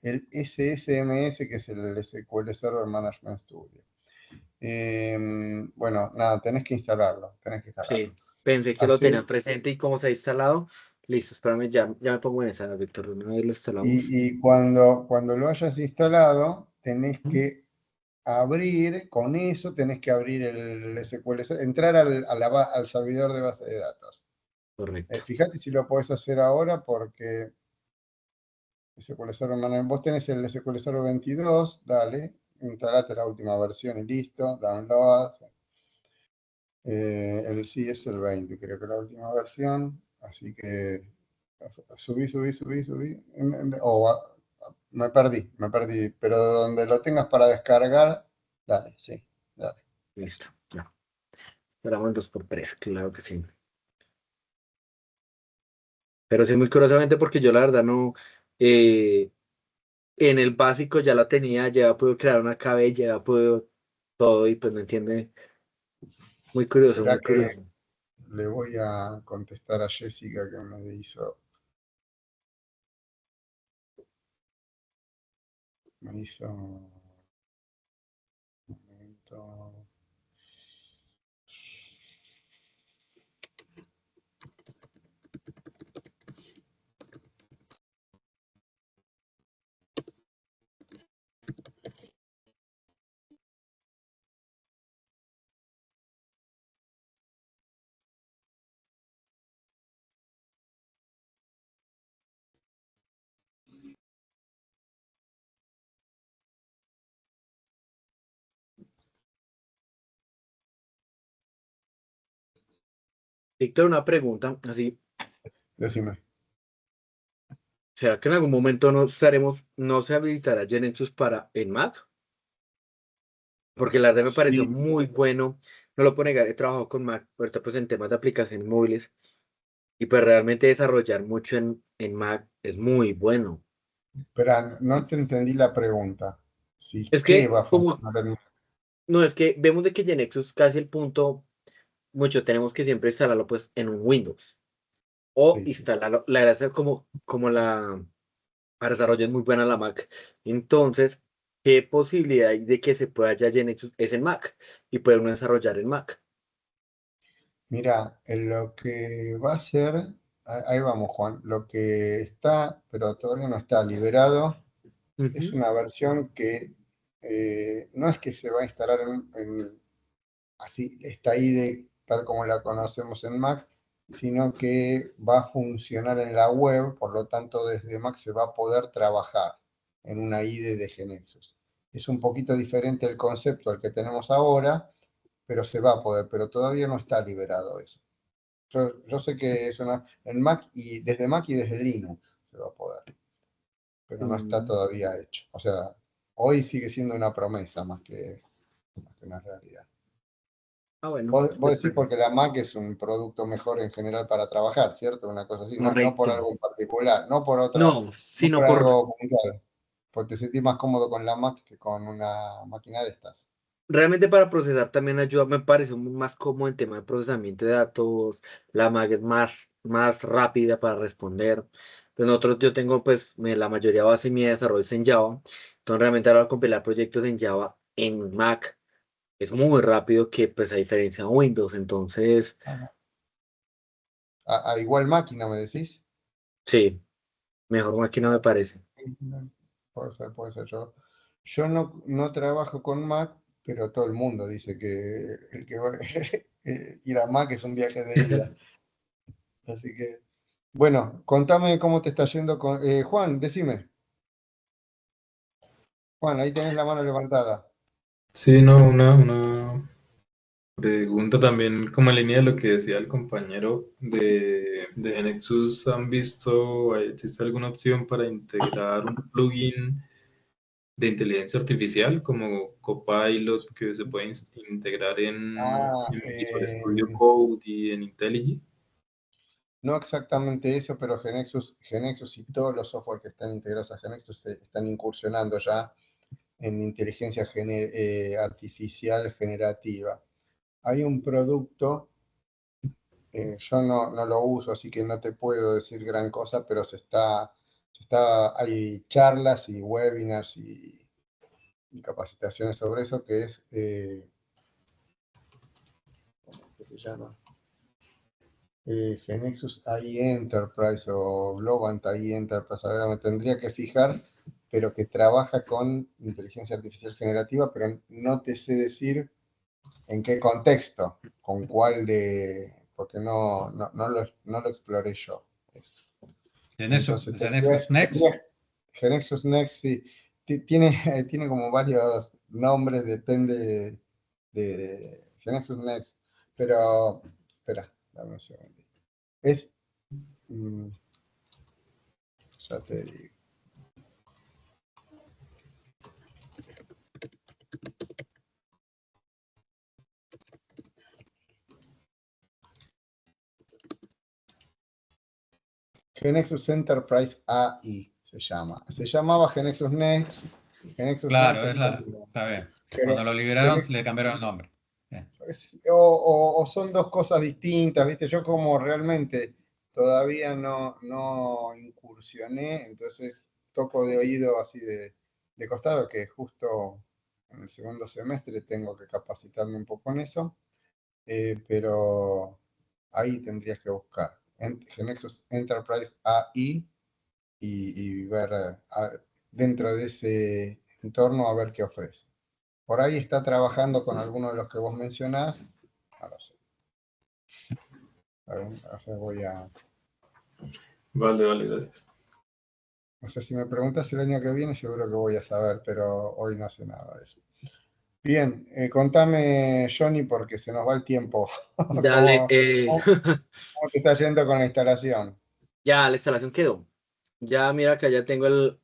el SSMS, que es el SQL Server Management Studio. Bueno, nada, tenés que instalarlo. Sí, pensé que lo Así, tenía presente y como se ha instalado. Listo, espérame, ya me pongo en esa, Víctor. Una vez lo instalamos. y cuando lo hayas instalado, tenés que abrir, con eso tenés que abrir el SQL, entrar al servidor de base de datos. Correcto. Fíjate si lo podés hacer ahora porque SQL Server Management, vos tenés el SQL Server 22, dale, instalate la última versión y listo, download. Sí es el 20, creo que la última versión, así que subí. Me perdí, pero donde lo tengas para descargar, dale, sí, dale. Listo. Ya. Esperamos 2x3, claro que sí. Pero sí, muy curiosamente porque yo la verdad no. En el básico ya la tenía, ya puedo crear una KB, ya puedo todo y pues no entiende. Muy curioso, Espera muy que curioso. le voy a contestar a Jessica que me hizo un momento. Víctor, una pregunta, así, Decime. ¿será que en algún momento no se habilitará GeneXus para en Mac? Porque la verdad me pareció Sí, muy bueno, no lo puedo negar, he trabajado con Mac, ahorita pues en temas de aplicaciones móviles, y pues realmente desarrollar mucho en Mac es muy bueno. espera, no te entendí la pregunta. Sí, Es ¿qué que, va a como, funcionar en... no, es que vemos de que GeneXus casi el punto, mucho tenemos que siempre instalarlo pues en un Windows, o Sí. instalarlo, la verdad es como la, para desarrollo es muy buena la Mac. Entonces, ¿qué posibilidad hay de que se pueda ya GeneXus es en Mac y puede uno desarrollar en Mac? Mira, en lo que va a ser, ahí vamos, Juan, lo que está, pero todavía no está liberado, es Ujú. una versión que no es que se va a instalar así, está ahí de tal como la conocemos en Mac, sino que va a funcionar en la web, por lo tanto desde Mac se va a poder trabajar en una IDE de GeneXus. Es un poquito diferente el concepto al que tenemos ahora, pero se va a poder, pero todavía no está liberado eso. Yo sé que es en Mac y desde Mac y desde Linux se va a poder, pero no está Mm. todavía hecho. O sea, hoy sigue siendo una promesa más que una realidad. Ah, bueno, Vos pues decís porque la Mac es un producto mejor en general para trabajar, ¿cierto? Una cosa así, no, no por correcto. algo en particular, no por otra, No, no sino por por algo puntual, porque te sentís más cómodo con la Mac que con una máquina de estas. realmente para procesar también ayuda, me parece más cómodo el tema de procesamiento de datos, la Mac es más rápida para responder. Pues nosotros, yo tengo pues la mayoría base mía de desarrollo es en Java, entonces realmente ahora compilar proyectos en Java en Mac es muy rápido que pues a diferencia de Windows, entonces A igual máquina, ¿me decís? sí, mejor máquina me parece. Puede ser, puede ser. Yo no trabajo con Mac, pero todo el mundo dice que el que va ir a Mac es un viaje de ida. Así que, bueno, contame cómo te está yendo con... Juan, decime. Juan, ahí tenés la mano levantada. Sí, no, una pregunta también como en línea de lo que decía el compañero de Nexus. ¿Han visto, existe alguna opción para integrar un plugin de inteligencia artificial como Copilot que se puede integrar Ah, en Visual Studio Code y en IntelliJ? no exactamente eso, pero GeneXus y todos los software que están integrados a GeneXus están incursionando ya en inteligencia artificial generativa. Hay un producto, yo no lo uso, así que no te puedo decir gran cosa, pero hay charlas y webinars y capacitaciones sobre eso, que es, ¿qué se llama? GeneXus AI Enterprise o Globant AI Enterprise, ahora me tendría que fijar, pero que trabaja con inteligencia artificial generativa, pero no te sé decir en qué contexto, con cuál porque no lo exploré yo. Entonces, Genesis Next. GeneXus Next, sí, tiene como varios nombres, depende de GeneXus Next, pero, espera, dame un segundo. Es, mm, ya te digo. GeneXus Enterprise AI se llama. Se llamaba GeneXus Next. GeneXus Next Claro, después. está bien. Cuando Pero lo liberaron Genex- le cambiaron el nombre. Bien. o son dos cosas distintas, ¿viste? Yo como realmente todavía no incursioné, entonces toco de oído así de costado, que justo en el segundo semestre tengo que capacitarme un poco en eso, pero ahí tendrías que buscar Genexus Enterprise AI y ver dentro de ese entorno a ver qué ofrece. Por ahí está trabajando con alguno de los que vos mencionás, no lo sé. A ver, o sea, Vale, vale, gracias. no sé si me preguntas el año que viene, seguro que voy a saber, pero hoy no sé nada de eso. Bien, contame, Johnny, porque se nos va el tiempo. Dale, ¿Cómo te está yendo con la instalación? ya la instalación quedó. Ya mira que ya tengo el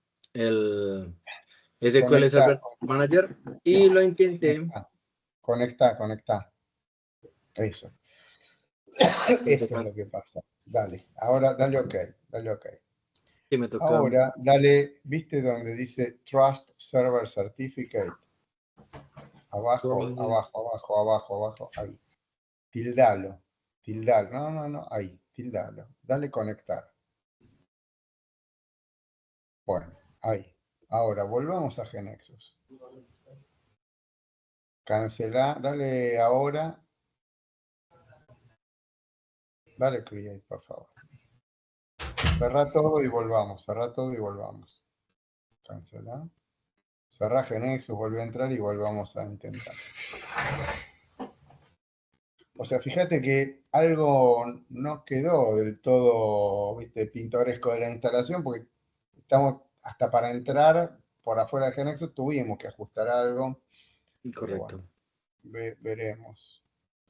SQL Conecta, Server Manager y lo intenté. conecta. Eso. Esto es lo que pasa. Dale, ahora dale OK, dale OK. Que me toca. Ahora, dale, ¿viste donde dice Trust Server Certificate? Abajo, abajo, abajo, abajo, abajo, ahí. Tildalo, no, ahí, tildalo. Dale conectar. Bueno, ahí. Ahora, volvamos a GeneXus. Cancelar, dale ahora. Dale create, por favor. Cerrá todo y volvamos. Cerrá todo y volvamos. Cancelar. Cerrá Genexus, volví a entrar y volvamos a intentar. O sea, fíjate que algo no quedó del todo, viste, pintoresco de la instalación, porque estamos hasta para entrar por afuera de Genexus tuvimos que ajustar algo. Incorrecto. Bueno, veremos.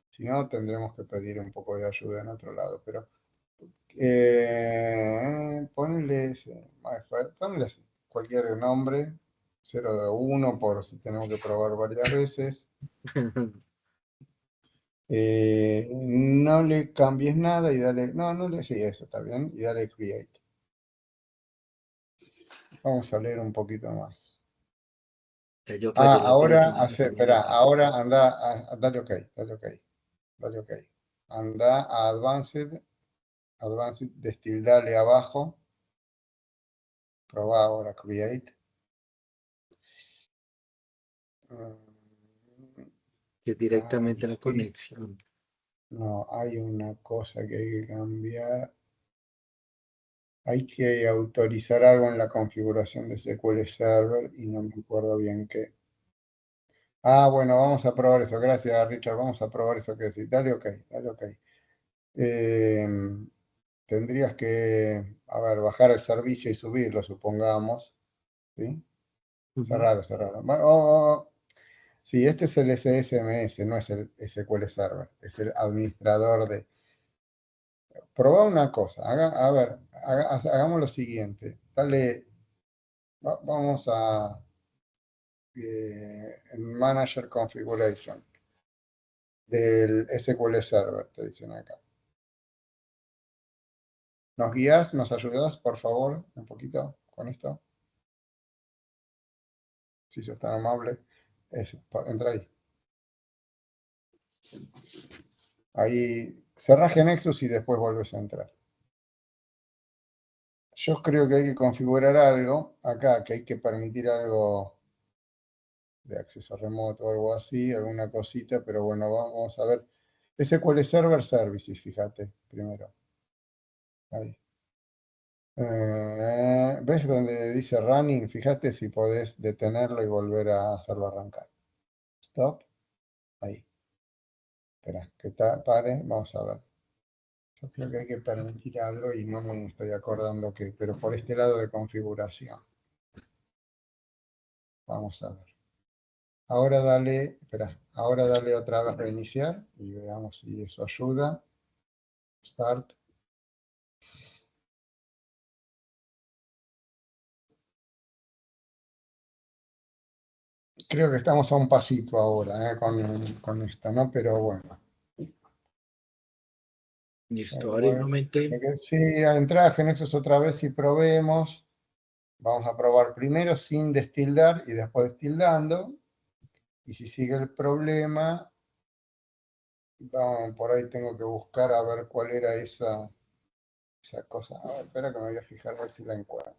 Si no, tendremos que pedir un poco de ayuda en otro lado, pero ponle así, cualquier nombre, 0 de 1 por si tenemos que probar varias veces. No le cambies nada y dale, sí, eso está bien, y dale create. Vamos a leer un poquito más. Ahora anda, dale OK. Anda a Advanced, destildale abajo. Proba ahora create. Que directamente la conexión. No, hay una cosa que hay que cambiar. Hay que autorizar algo en la configuración de SQL Server y no me acuerdo bien qué. Bueno, vamos a probar eso. Gracias, Richard. Vamos a probar eso que decís. Dale OK. Tendrías que, bajar el servicio y subirlo, supongamos. ¿Sí? Cerralo. Sí, este es el SSMS, no es el SQL Server. Es el administrador de... Probá una cosa. Hagamos lo siguiente. Dale, vamos a Manager Configuration del SQL Server, te dicen acá. ¿Nos guías? ¿Nos ayudas, por favor, un poquito con esto? Si sos tan amable. Eso, entra ahí. Ahí, cerrá Genexus y después vuelves a entrar. Yo creo que hay que configurar algo acá, que hay que permitir algo de acceso remoto o algo así, alguna cosita, pero bueno, vamos a ver. SQL Server Services, fíjate, primero. Ahí. ¿Ves donde dice running? Fíjate si podés detenerlo y volver a hacerlo arrancar. Stop. Ahí. Espera, que pare. Vamos a ver. Yo creo que hay que permitir algo y no me estoy acordando qué, pero por este lado de configuración. Vamos a ver. Ahora dale otra vez reiniciar y veamos si eso ayuda. Start. Creo que estamos a un pasito ahora con esto, ¿no? Pero bueno. Listo, ahora nuevamente. Sí, entrada a Genexus otra vez y probemos. Vamos a probar primero sin destildar y después destildando. Y si sigue el problema, por ahí tengo que buscar a ver cuál era esa cosa. A ver, espera que me voy a fijar a ver si la encuentro.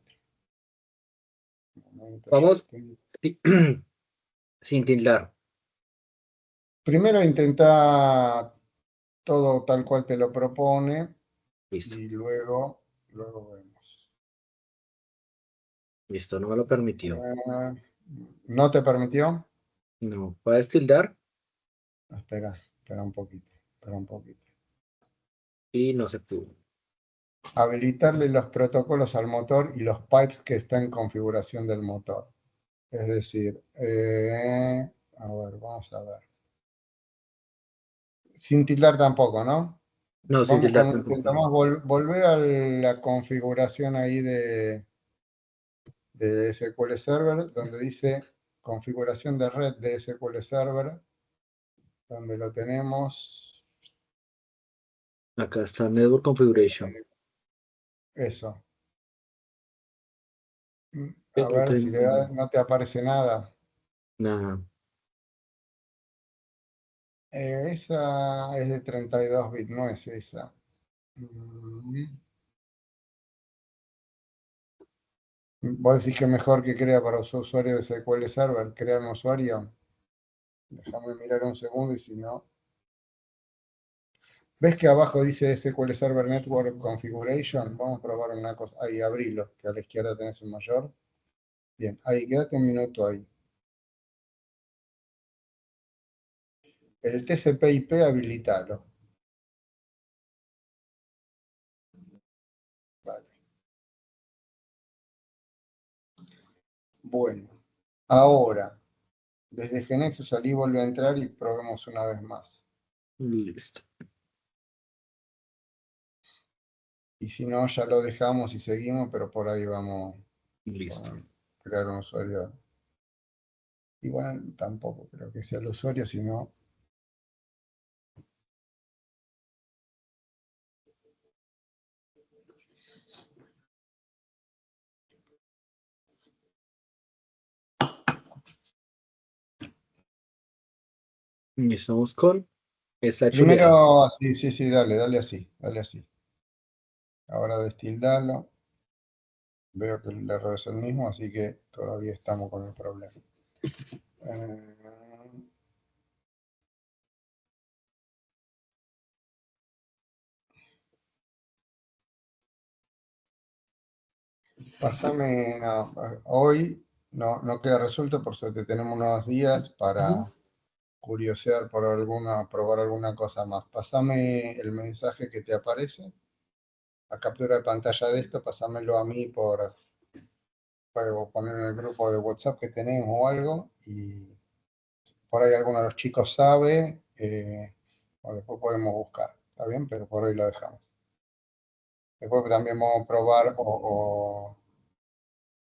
Vamos sin tildar. Primero intenta todo tal cual te lo propone. Listo. Y luego vemos. Listo, no me lo permitió. ¿No te permitió? No, ¿puedes tildar? Espera un poquito. Y no se pudo. Habilitarle los protocolos al motor y los pipes que están en configuración del motor. Es decir, a ver, vamos a ver. Sin tildar tampoco, ¿no? No, sin tildar tampoco. Intentamos volver a la configuración ahí de SQL Server, donde dice configuración de red de SQL Server, donde lo tenemos. Acá está Network Configuration. Eso. A ver, si le das, no te aparece nada. Nada. Esa es de 32 bits, no es esa. ¿Vos decís que es mejor que crea para su usuario de SQL Server? ¿Crear un usuario? Déjame mirar un segundo y si no... ¿Ves que abajo dice SQL Server Network Configuration? Vamos a probar una cosa. Ahí, abrilo, que a la izquierda tenés un mayor. Bien, ahí, quédate un minuto ahí. El TCP/IP habilitalo. Vale. Bueno, ahora, desde Genexus salí, vuelve a entrar y probemos una vez más. Listo. Y si no, ya lo dejamos y seguimos, pero por ahí vamos Listo. a crear un usuario. Igual tampoco creo que sea el usuario, sino... Y estamos con esta chuleada. Primero, sí, dale así. Ahora destildalo. Veo que el error es el mismo, así que todavía estamos con el problema. Pásame, no, hoy no queda resuelto, por suerte tenemos unos días para curiosear por probar alguna cosa más. Pásame el mensaje que te aparece, a captura de pantalla de esto, pásamelo a mí puedo poner en el grupo de WhatsApp que tenemos o algo, y por ahí alguno de los chicos sabe, o después podemos buscar, ¿está bien? Pero por hoy lo dejamos. Después también vamos a probar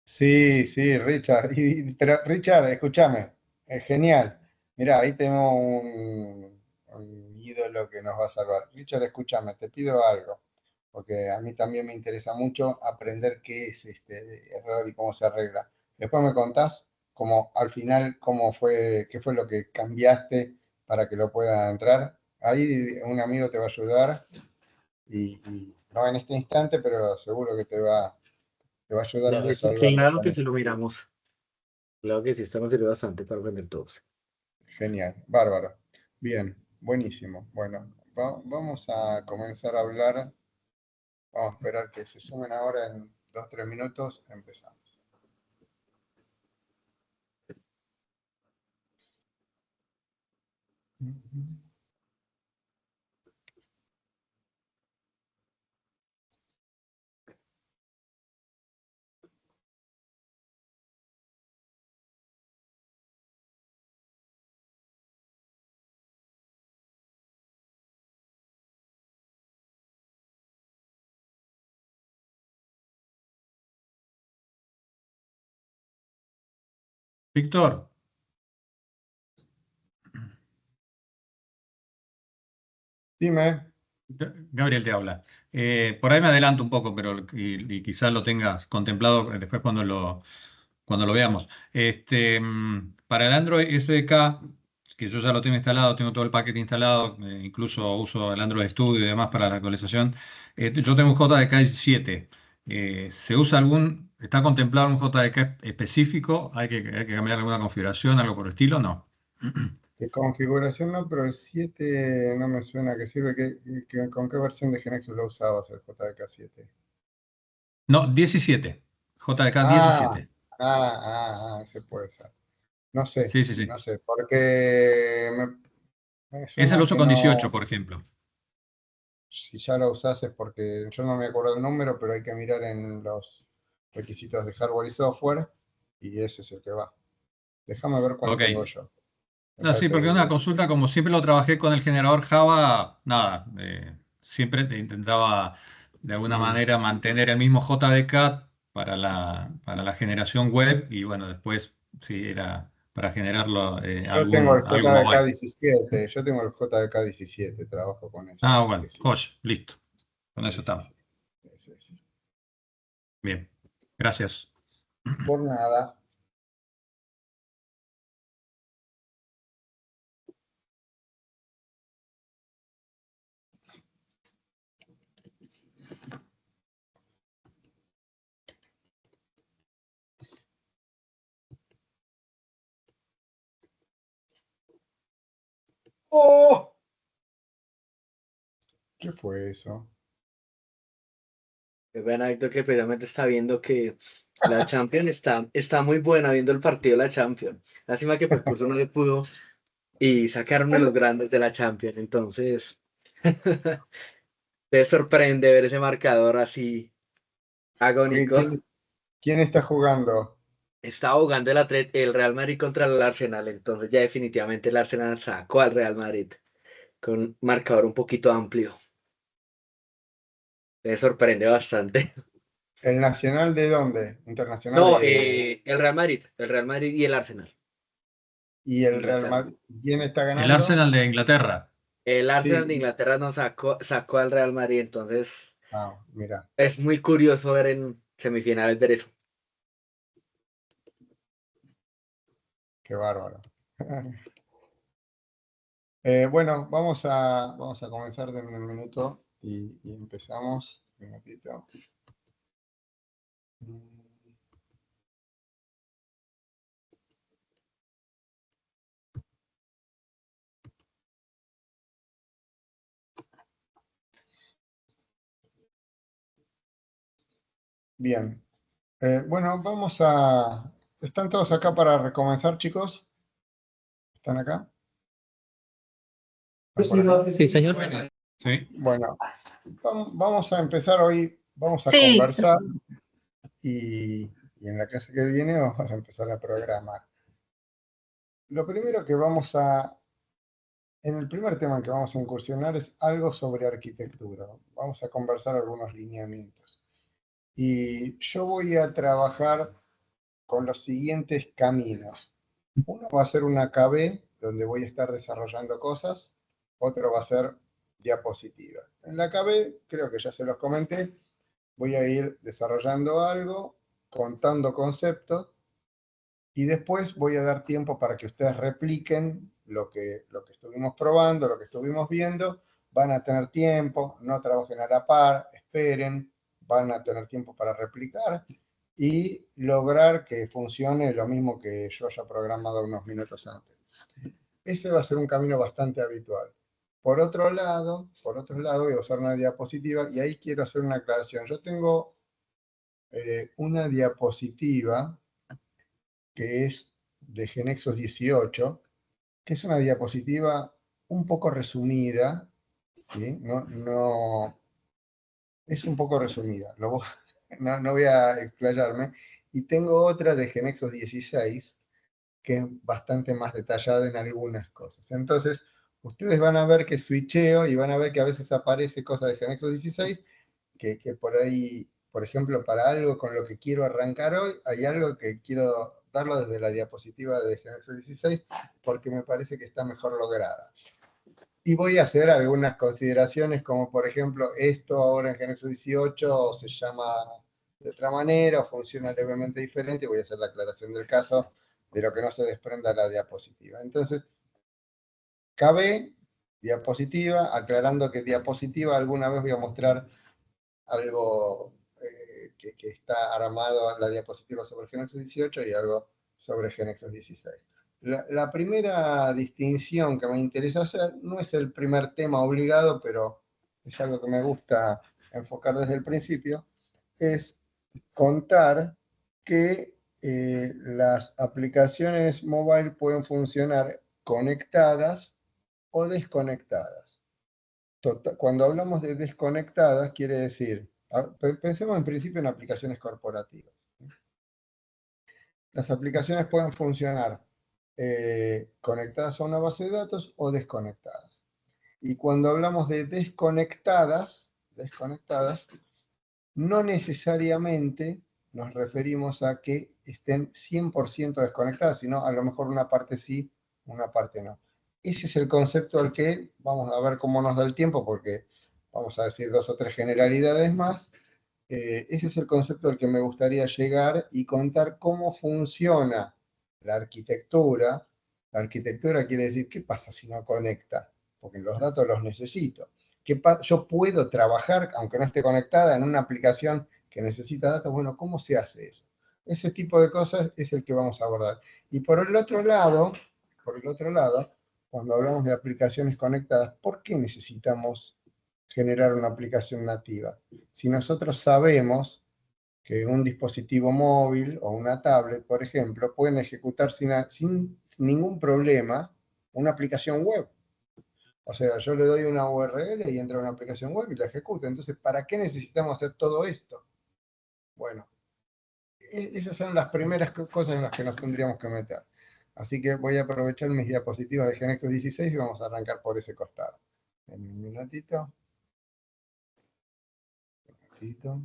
Sí, Richard. Pero Richard, escúchame, es genial. Mirá, ahí tenemos un ídolo que nos va a salvar. Richard, escúchame, te pido algo, porque a mí también me interesa mucho aprender qué es este error y cómo se arregla. Después me contás cómo, al final, qué fue lo que cambiaste para que lo pueda entrar. Ahí un amigo te va a ayudar y no en este instante, pero seguro que te va a ayudar a resolverlo Claro con que sí esto. lo miramos. Claro que sí, estamos sirviendo bastante para aprender todos. Genial, bárbaro. Bien, buenísimo. Bueno, vamos a comenzar a hablar. Vamos a esperar que se sumen ahora en 2 o 3 minutos. Empezamos. Víctor, Dime. Gabriel te habla. Por ahí me adelanto un poco, pero y quizás lo tengas contemplado después cuando lo veamos. Para el Android SDK, que yo ya lo tengo instalado, tengo todo el paquete instalado, incluso uso el Android Studio y demás para la actualización. Yo tengo un JDK 17. ¿Está contemplado un JDK específico? ¿Hay que cambiar alguna configuración, algo por el estilo? No. ¿Qué configuración no? Pero el 7 no me suena que sirve. ¿Con qué versión de Genexus lo usabas el JDK 7? No, 17. JDK Ah, 17. ese puede ser. No sé, Sí, sí, sí. porque me Ese lo suena uso que con no. 18, por ejemplo. Si ya lo usás es porque yo no me acuerdo el número, pero hay que mirar en los requisitos de hardware y software y ese es el que va. Déjame ver cuál Ok. tengo yo. No, Acá sí, porque una te... consulta, como siempre lo trabajé con el generador Java, nada, siempre te intentaba de alguna Mm. manera mantener el mismo JDK para la generación web y bueno, después sí era para generarlo Yo tengo el algo JDK mobile. 17, yo tengo el JDK 17, trabajo con ese, Ah, así bueno, que sí. joya, listo. Con eso Sí, sí, estamos. sí. Sí, sí. Bien, gracias. Por nada. ¡Oh! ¿Qué fue eso? Que vean Héctor que precisamente está viendo que la Champions está muy buena viendo el partido de la Champions. Lástima que por curso no se pudo y sacaron a los grandes de la Champions. Entonces, te sorprende ver ese marcador así agónico. ¿Quién está jugando? Está jugando el Real Madrid contra el Arsenal. Entonces ya definitivamente el Arsenal sacó al Real Madrid con un marcador un poquito amplio. Me sorprende bastante. ¿El Nacional de dónde? Internacional No, de... el Real Madrid y el Arsenal. ¿Y el Real Inglaterra. Madrid? ¿Quién está El ganando? Arsenal de Inglaterra. El Arsenal de Sí. Inglaterra nos sacó al Real Madrid, entonces Ah, mira. es muy curioso ver en semifinales ver eso. Qué bárbaro. Bueno, vamos a comenzar de un minuto y empezamos. Un minutito. Bien. Bueno, vamos a... ¿Están todos acá para recomenzar, chicos? ¿Están acá? ¿Están por acá? Sí, señor. Sí. Bueno, vamos a empezar hoy, vamos a Sí. conversar y en la clase que viene vamos a empezar a programar. Lo primero que vamos a... En el primer tema en que vamos a incursionar es algo sobre arquitectura. Vamos a conversar algunos lineamientos. Y yo voy a trabajar con los siguientes caminos. Uno va a ser una KB, donde voy a estar desarrollando cosas. Otro va a ser diapositiva. En la KB, creo que ya se los comenté, voy a ir desarrollando algo, contando conceptos, y después voy a dar tiempo para que ustedes repliquen lo que estuvimos probando, lo que estuvimos viendo. Van a tener tiempo, no trabajen a la par, esperen, van a tener tiempo para replicar y lograr que funcione lo mismo que yo haya programado unos minutos antes. Ese va a ser un camino bastante habitual. Por otro lado, voy a usar una diapositiva y ahí quiero hacer una aclaración. Yo tengo una diapositiva que es de Genexus 18, que es una diapositiva un poco resumida, ¿sí? Es un poco resumida, no voy a explayarme. Y tengo otra de Genexus 16, que es bastante más detallada en algunas cosas. Entonces, ustedes van a ver que switcheo y van a ver que a veces aparece cosas de Genexus 16 que por ahí, por ejemplo, para algo con lo que quiero arrancar hoy, hay algo que quiero darlo desde la diapositiva de Genexus 16 porque me parece que está mejor lograda. Y voy a hacer algunas consideraciones como, por ejemplo, esto ahora en Genexus 18 se llama de otra manera o funciona levemente diferente. Voy a hacer la aclaración del caso de lo que no se desprenda de la diapositiva. Entonces, KB, diapositiva, aclarando que diapositiva alguna vez voy a mostrar algo que está armado en la diapositiva sobre Genexus 18 y algo sobre Genexus 16. La primera distinción que me interesa hacer no es el primer tema obligado, pero es algo que me gusta enfocar desde el principio, es contar que las aplicaciones mobile pueden funcionar conectadas o desconectadas. Cuando hablamos de desconectadas, quiere decir, pensemos en principio en aplicaciones corporativas. Las aplicaciones pueden funcionar conectadas a una base de datos o desconectadas. Y cuando hablamos de desconectadas, no necesariamente nos referimos a que estén 100% desconectadas, sino a lo mejor una parte sí, una parte no. Ese es el concepto al que vamos a ver cómo nos da el tiempo, porque vamos a decir 2 o 3 generalidades más. Ese es el concepto al que me gustaría llegar y contar cómo funciona la arquitectura. La arquitectura quiere decir, ¿qué pasa si no conecta? Porque los datos los necesito. Yo puedo trabajar, aunque no esté conectada, en una aplicación que necesita datos. Bueno, ¿cómo se hace eso? Ese tipo de cosas es el que vamos a abordar. Y por el otro lado, cuando hablamos de aplicaciones conectadas, ¿por qué necesitamos generar una aplicación nativa. Si nosotros sabemos que un dispositivo móvil o una tablet, por ejemplo, pueden ejecutar sin ningún problema una aplicación web. O sea, yo le doy una URL y entra una aplicación web y la ejecuta. Entonces, ¿para qué necesitamos hacer todo esto? Bueno, esas son las primeras cosas en las que nos tendríamos que meter. Así que voy a aprovechar mis diapositivas de GeneXus 16 y vamos a arrancar por ese costado. En un minutito. Un minutito.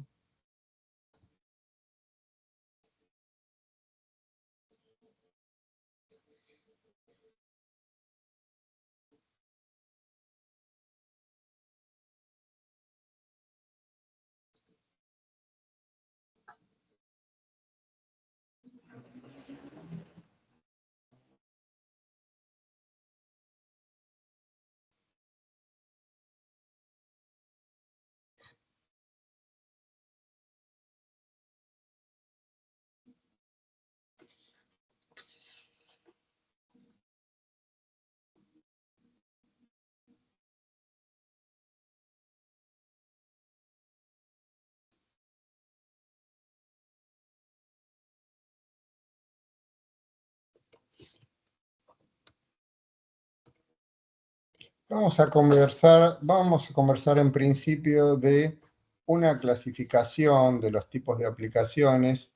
Vamos a conversar en principio de una clasificación de los tipos de aplicaciones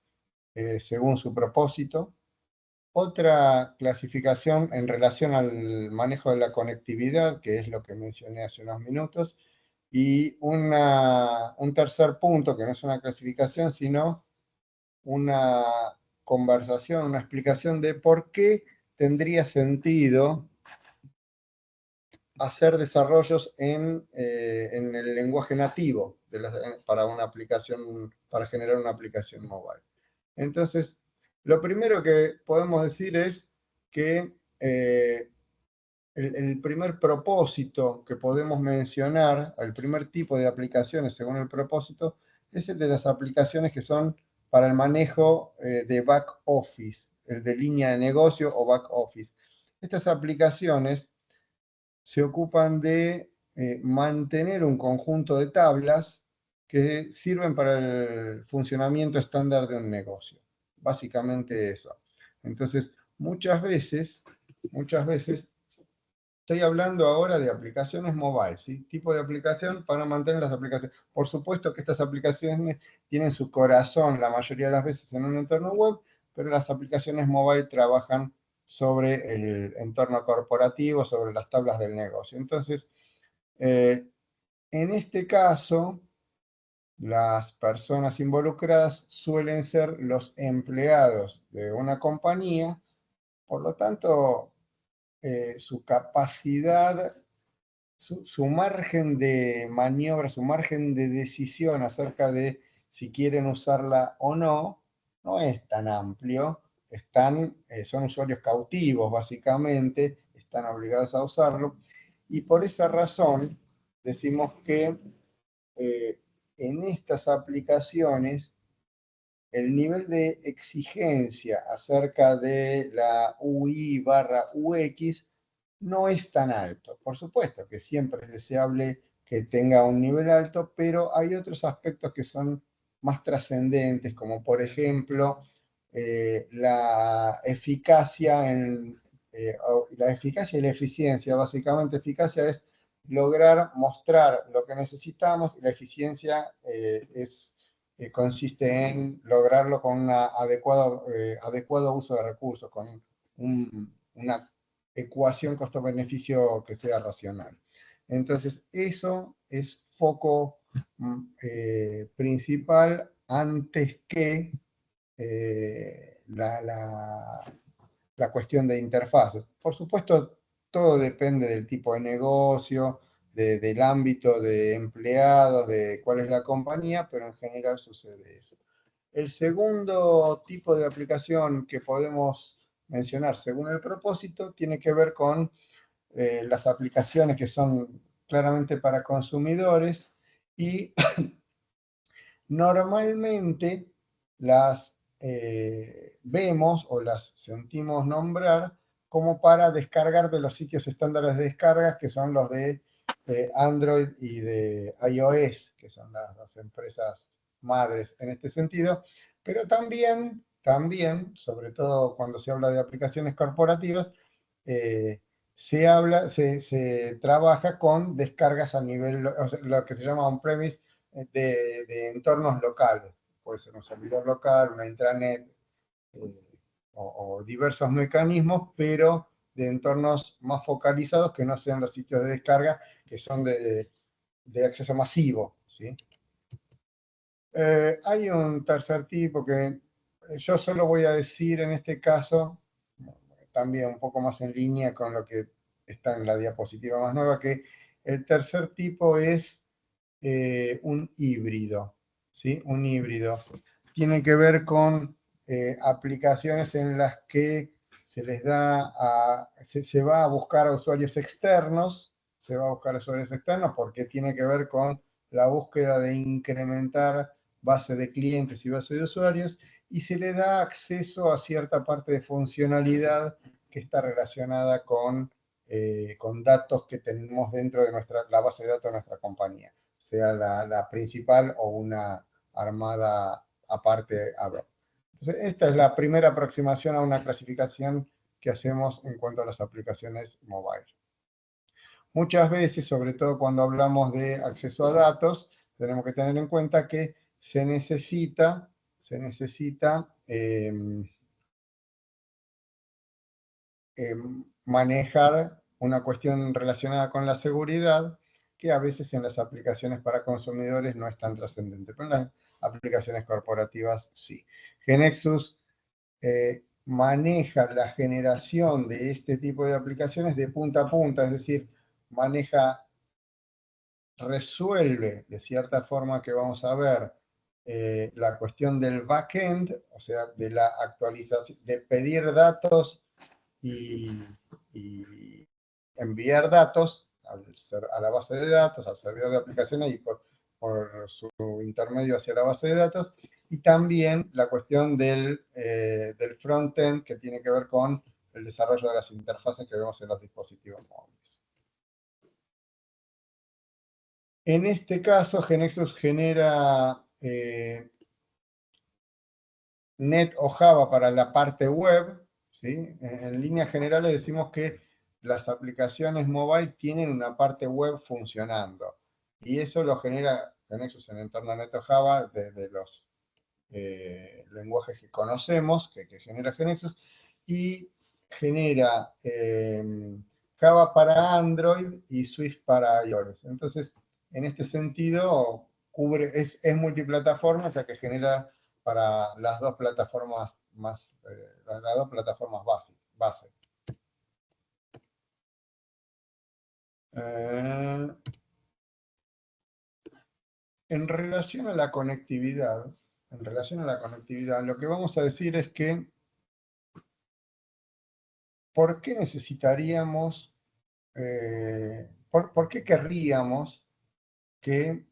según su propósito, otra clasificación en relación al manejo de la conectividad, que es lo que mencioné hace unos minutos, y un tercer punto, que no es una clasificación, sino una conversación, una explicación de por qué tendría sentido hacer desarrollos en el lenguaje nativo para una aplicación, para generar una aplicación mobile. Entonces, lo primero que podemos decir es que el primer propósito que podemos mencionar, el primer tipo de aplicaciones según el propósito, es el de las aplicaciones que son para el manejo de back office, el de línea de negocio o back office. Estas aplicaciones se ocupan de mantener un conjunto de tablas que sirven para el funcionamiento estándar de un negocio. Básicamente eso. Entonces, muchas veces, estoy hablando ahora de aplicaciones mobile, ¿sí? Tipo de aplicación para mantener las aplicaciones. Por supuesto que estas aplicaciones tienen su corazón la mayoría de las veces en un entorno web, pero las aplicaciones mobile trabajan sobre el entorno corporativo, sobre las tablas del negocio. Entonces, en este caso, las personas involucradas suelen ser los empleados de una compañía, por lo tanto, su capacidad, su margen de maniobra, su margen de decisión acerca de si quieren usarla o no, no es tan amplio. Son usuarios cautivos, básicamente, están obligados a usarlo. Y por esa razón decimos que en estas aplicaciones el nivel de exigencia acerca de la UI/UX no es tan alto. Por supuesto que siempre es deseable que tenga un nivel alto, pero hay otros aspectos que son más trascendentes, como por ejemplo la eficacia la eficacia y la eficiencia. Básicamente, eficacia es lograr mostrar lo que necesitamos y la eficiencia consiste en lograrlo con un adecuado uso de recursos, con una ecuación costo-beneficio que sea racional. Entonces, eso es foco principal antes que la cuestión de interfaces. Por supuesto, todo depende del tipo de negocio, del ámbito de empleados, de cuál es la compañía, pero en general sucede eso. El segundo tipo de aplicación que podemos mencionar según el propósito tiene que ver con las aplicaciones que son claramente para consumidores y normalmente las vemos o las sentimos nombrar como para descargar de los sitios estándares de descargas, que son los de Android y de iOS, que son las dos empresas madres en este sentido, pero también, sobre todo cuando se habla de aplicaciones corporativas, se trabaja con descargas a nivel, o sea, lo que se llama on-premise, de entornos locales. Puede ser un servidor local, una intranet, o diversos mecanismos, pero de entornos más focalizados que no sean los sitios de descarga que son de acceso masivo, ¿sí? Hay un tercer tipo que yo solo voy a decir en este caso, también un poco más en línea con lo que está en la diapositiva más nueva, que el tercer tipo es un híbrido, ¿sí? Un híbrido. Tiene que ver con aplicaciones en las que se les da se va a buscar a usuarios externos, porque tiene que ver con la búsqueda de incrementar base de clientes y base de usuarios, y se le da acceso a cierta parte de funcionalidad que está relacionada con datos que tenemos dentro de la base de datos de nuestra compañía, sea la principal o una armada aparte a ver. Entonces, esta es la primera aproximación a una clasificación que hacemos en cuanto a las aplicaciones mobile. Muchas veces, sobre todo cuando hablamos de acceso a datos, tenemos que tener en cuenta que se necesita manejar una cuestión relacionada con la seguridad, que a veces en las aplicaciones para consumidores no es tan trascendente, pero en las aplicaciones corporativas sí. GeneXus maneja la generación de este tipo de aplicaciones de punta a punta, es decir, resuelve de cierta forma que vamos a ver la cuestión del backend, o sea, de la actualización, de pedir datos y enviar datos a la base de datos, al servidor de aplicaciones y por su intermedio hacia la base de datos, y también la cuestión del frontend, que tiene que ver con el desarrollo de las interfaces que vemos en los dispositivos móviles. En este caso, GeneXus genera Net o Java para la parte web, ¿sí? En líneas generales decimos que las aplicaciones mobile tienen una parte web funcionando, y eso lo genera GeneXus en entorno Net o Java desde los lenguajes que conocemos, que genera GeneXus, y genera Java para Android y Swift para iOS. Entonces, en este sentido, es multiplataforma, ya que genera para las dos plataformas base. En relación a la conectividad, lo que vamos a decir es que ¿por qué necesitaríamos, por qué querríamos que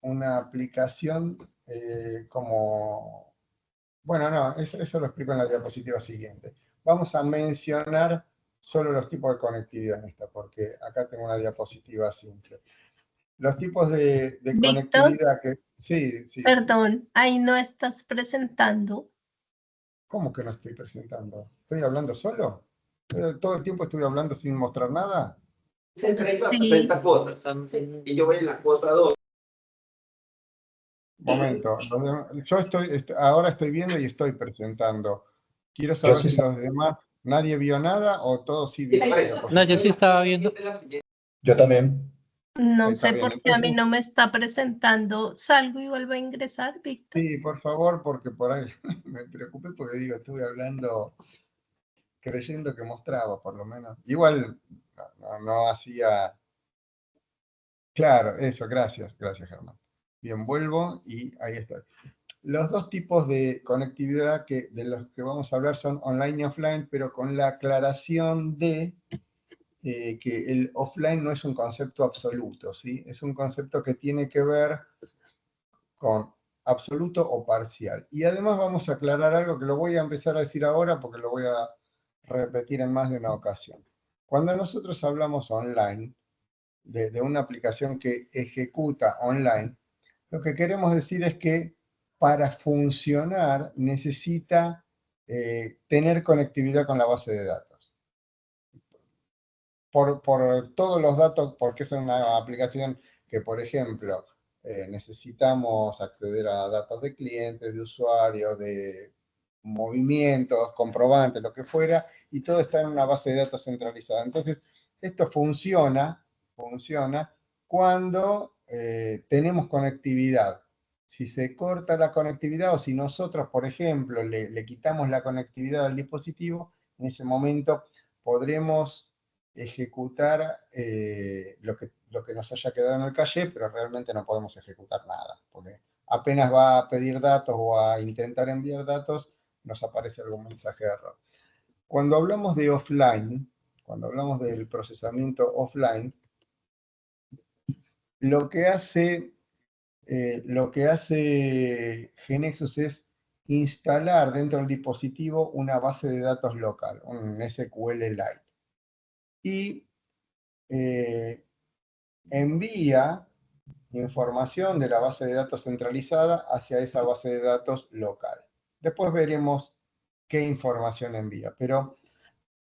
una aplicación como... Bueno, no, eso lo explico en la diapositiva siguiente. Vamos a mencionar solo los tipos de conectividad en esta, porque acá tengo una diapositiva simple. Los tipos de conectividad que... Sí. Perdón, ahí no estás presentando. ¿Cómo que no estoy presentando? ¿Estoy hablando solo? ¿Todo el tiempo estuve hablando sin mostrar nada? Sí. Y yo voy en la cuota 2. Momento, yo ahora estoy viendo y estoy presentando. Quiero saber si los demás, ¿nadie vio nada o todos sí vieron? No, yo sí estaba viendo. Yo también. No Está sé bien, por qué a mí entonces- no me está presentando. Salgo y vuelvo a ingresar, Víctor. Sí, por favor, porque por ahí me preocupé porque digo, estuve hablando creyendo que mostraba, por lo menos. Igual no hacía... Claro, eso, gracias Germán. Bien, vuelvo y ahí está. Los dos tipos de conectividad de los que vamos a hablar son online y offline, pero con la aclaración de que el offline no es un concepto absoluto, ¿sí? Es un concepto que tiene que ver con absoluto o parcial. Y además vamos a aclarar algo que lo voy a empezar a decir ahora porque lo voy a repetir en más de una ocasión. Cuando nosotros hablamos online, de una aplicación que ejecuta online, lo que queremos decir es que para funcionar necesita tener conectividad con la base de datos. Por todos los datos, porque es una aplicación que, por ejemplo, necesitamos acceder a datos de clientes, de usuarios, de movimientos, comprobantes, lo que fuera, y todo está en una base de datos centralizada. Entonces, esto funciona cuando tenemos conectividad. Si se corta la conectividad o si nosotros, por ejemplo, le quitamos la conectividad al dispositivo, en ese momento podremos ejecutar lo que nos haya quedado en el caché, pero realmente no podemos ejecutar nada, porque apenas va a pedir datos o a intentar enviar datos, nos aparece algún mensaje de error. Cuando hablamos de offline, cuando hablamos del procesamiento offline, lo que hace GeneXus es instalar dentro del dispositivo una base de datos local, un SQLite, y envía información de la base de datos centralizada hacia esa base de datos local. Después veremos qué información envía, pero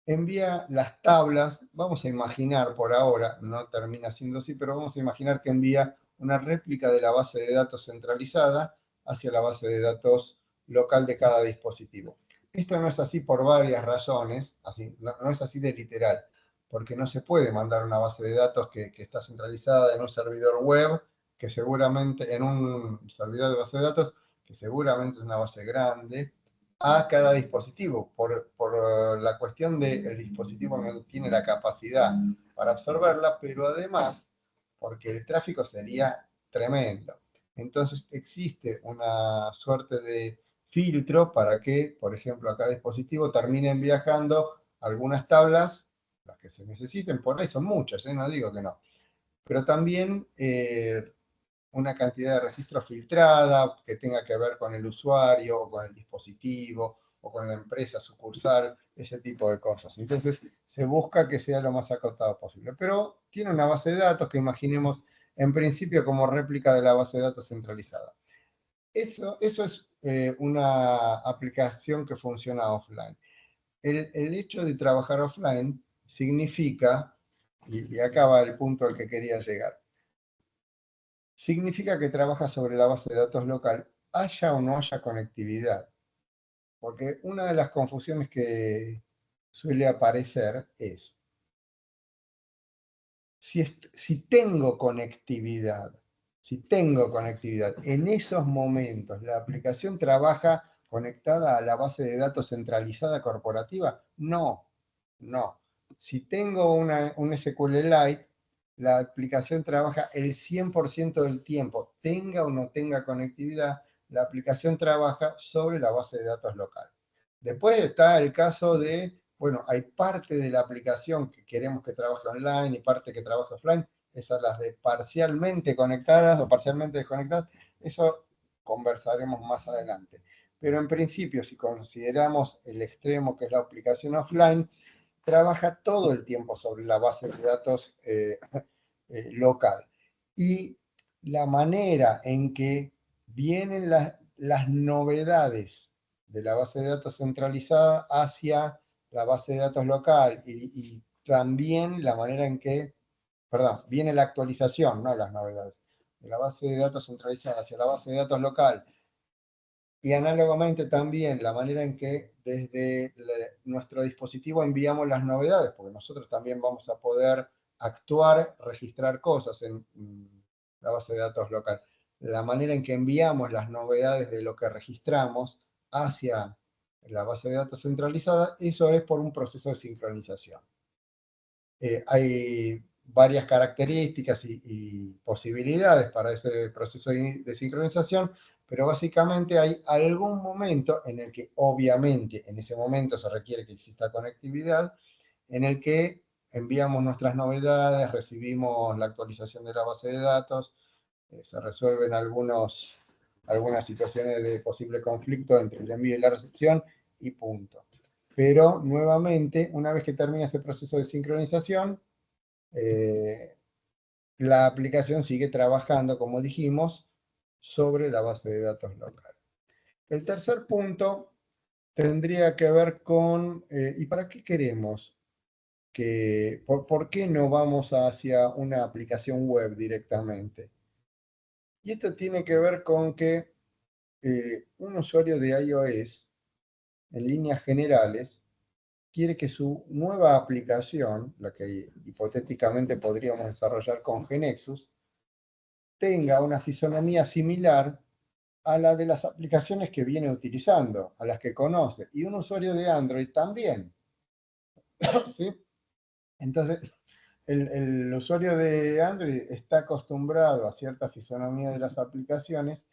envía las tablas, vamos a imaginar por ahora, no termina siendo así, pero vamos a imaginar que envía una réplica de la base de datos centralizada hacia la base de datos local de cada dispositivo. Esto no es así por varias razones, no es así de literal, porque no se puede mandar una base de datos que está centralizada en un servidor web, que seguramente, en un servidor de base de datos, que seguramente es una base grande, a cada dispositivo, por la cuestión de el dispositivo no tiene la capacidad para absorberla, pero además porque el tráfico sería tremendo. Entonces existe una suerte de filtro para que, por ejemplo, a cada dispositivo terminen viajando algunas tablas, las que se necesiten, por ahí son muchas, no digo que no, pero también una cantidad de registro filtrada que tenga que ver con el usuario o con el dispositivo o con la empresa sucursal, ese tipo de cosas. Entonces se busca que sea lo más acotado posible. Pero tiene una base de datos que imaginemos en principio como réplica de la base de datos centralizada. Eso es una aplicación que funciona offline. El hecho de trabajar offline significa, y acá va el punto al que quería llegar, significa que trabaja sobre la base de datos local, haya o no haya conectividad. Porque una de las confusiones que suele aparecer es, si tengo conectividad, en esos momentos la aplicación trabaja conectada a la base de datos centralizada corporativa, no. Si tengo un SQLite, la aplicación trabaja el 100% del tiempo, tenga o no tenga conectividad, la aplicación trabaja sobre la base de datos local. Después está el caso de, bueno, hay parte de la aplicación que queremos que trabaje online y parte que trabaje offline, esas las de parcialmente conectadas o parcialmente desconectadas, eso conversaremos más adelante. Pero en principio, si consideramos el extremo que es la aplicación offline, trabaja todo el tiempo sobre la base de datos local. Y la manera en que vienen las novedades de la base de datos centralizada hacia la base de datos local y también la manera en que, viene la actualización, no las novedades, de la base de datos centralizada hacia la base de datos local. Y análogamente también la manera en que desde nuestro dispositivo enviamos las novedades, porque nosotros también vamos a poder actuar, registrar cosas en la base de datos local. La manera en que enviamos las novedades de lo que registramos hacia la base de datos centralizada, eso es por un proceso de sincronización. Hay varias características y posibilidades para ese proceso de sincronización, pero básicamente hay algún momento en el que, obviamente, en ese momento se requiere que exista conectividad, en el que enviamos nuestras novedades, recibimos la actualización de la base de datos, se resuelven algunas situaciones de posible conflicto entre el envío y la recepción, y punto. Pero, nuevamente, una vez que termina ese proceso de sincronización, la aplicación sigue trabajando, como dijimos, sobre la base de datos local. El tercer punto tendría que ver con, ¿y para qué queremos? ¿Por qué no vamos hacia una aplicación web directamente? Y esto tiene que ver con que un usuario de iOS, en líneas generales, quiere que su nueva aplicación, la que hipotéticamente podríamos desarrollar con GeneXus, tenga una fisonomía similar a la de las aplicaciones que viene utilizando, a las que conoce. Y un usuario de Android también. ¿Sí? Entonces, el usuario de Android está acostumbrado a cierta fisonomía de las aplicaciones,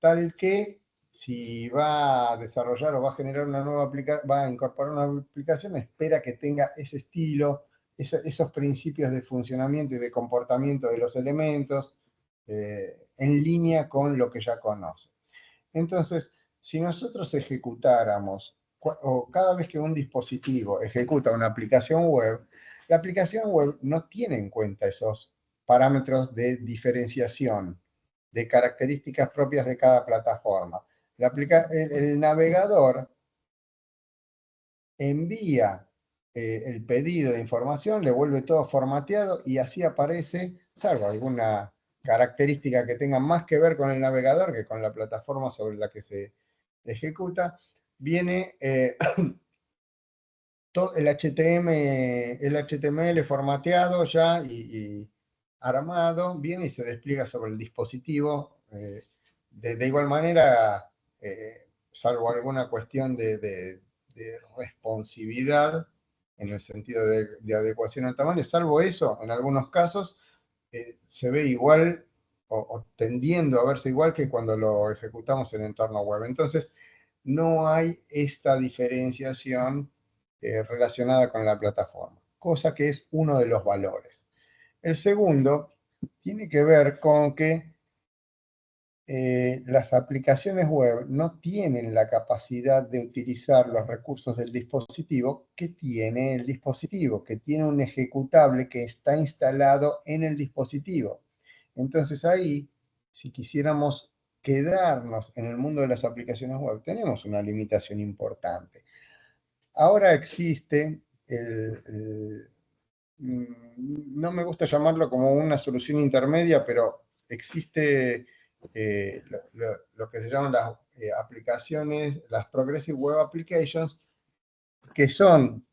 tal que si va a desarrollar o va a generar una nueva aplicación, va a incorporar una aplicación, espera que tenga ese estilo, esos principios de funcionamiento y de comportamiento de los elementos, en línea con lo que ya conoce. Entonces, si nosotros ejecutáramos, o cada vez que un dispositivo ejecuta una aplicación web, la aplicación web no tiene en cuenta esos parámetros de diferenciación, de características propias de cada plataforma. El navegador envía el pedido de información, le vuelve todo formateado y así aparece, salvo alguna característica que tenga más que ver con el navegador que con la plataforma sobre la que se ejecuta, viene todo el HTML formateado ya y armado, viene y se despliega sobre el dispositivo. De igual manera, salvo alguna cuestión de responsividad, en el sentido de adecuación al tamaño, salvo eso, en algunos casos, se ve igual o tendiendo a verse igual que cuando lo ejecutamos en entorno web. Entonces, no hay esta diferenciación relacionada con la plataforma, cosa que es uno de los valores. El segundo tiene que ver con que las aplicaciones web no tienen la capacidad de utilizar los recursos del dispositivo que tiene el dispositivo, que tiene un ejecutable que está instalado en el dispositivo. Entonces ahí, si quisiéramos quedarnos en el mundo de las aplicaciones web, tenemos una limitación importante. Ahora existe no me gusta llamarlo como una solución intermedia, pero existe lo que se llaman las aplicaciones, las Progressive Web Applications, que son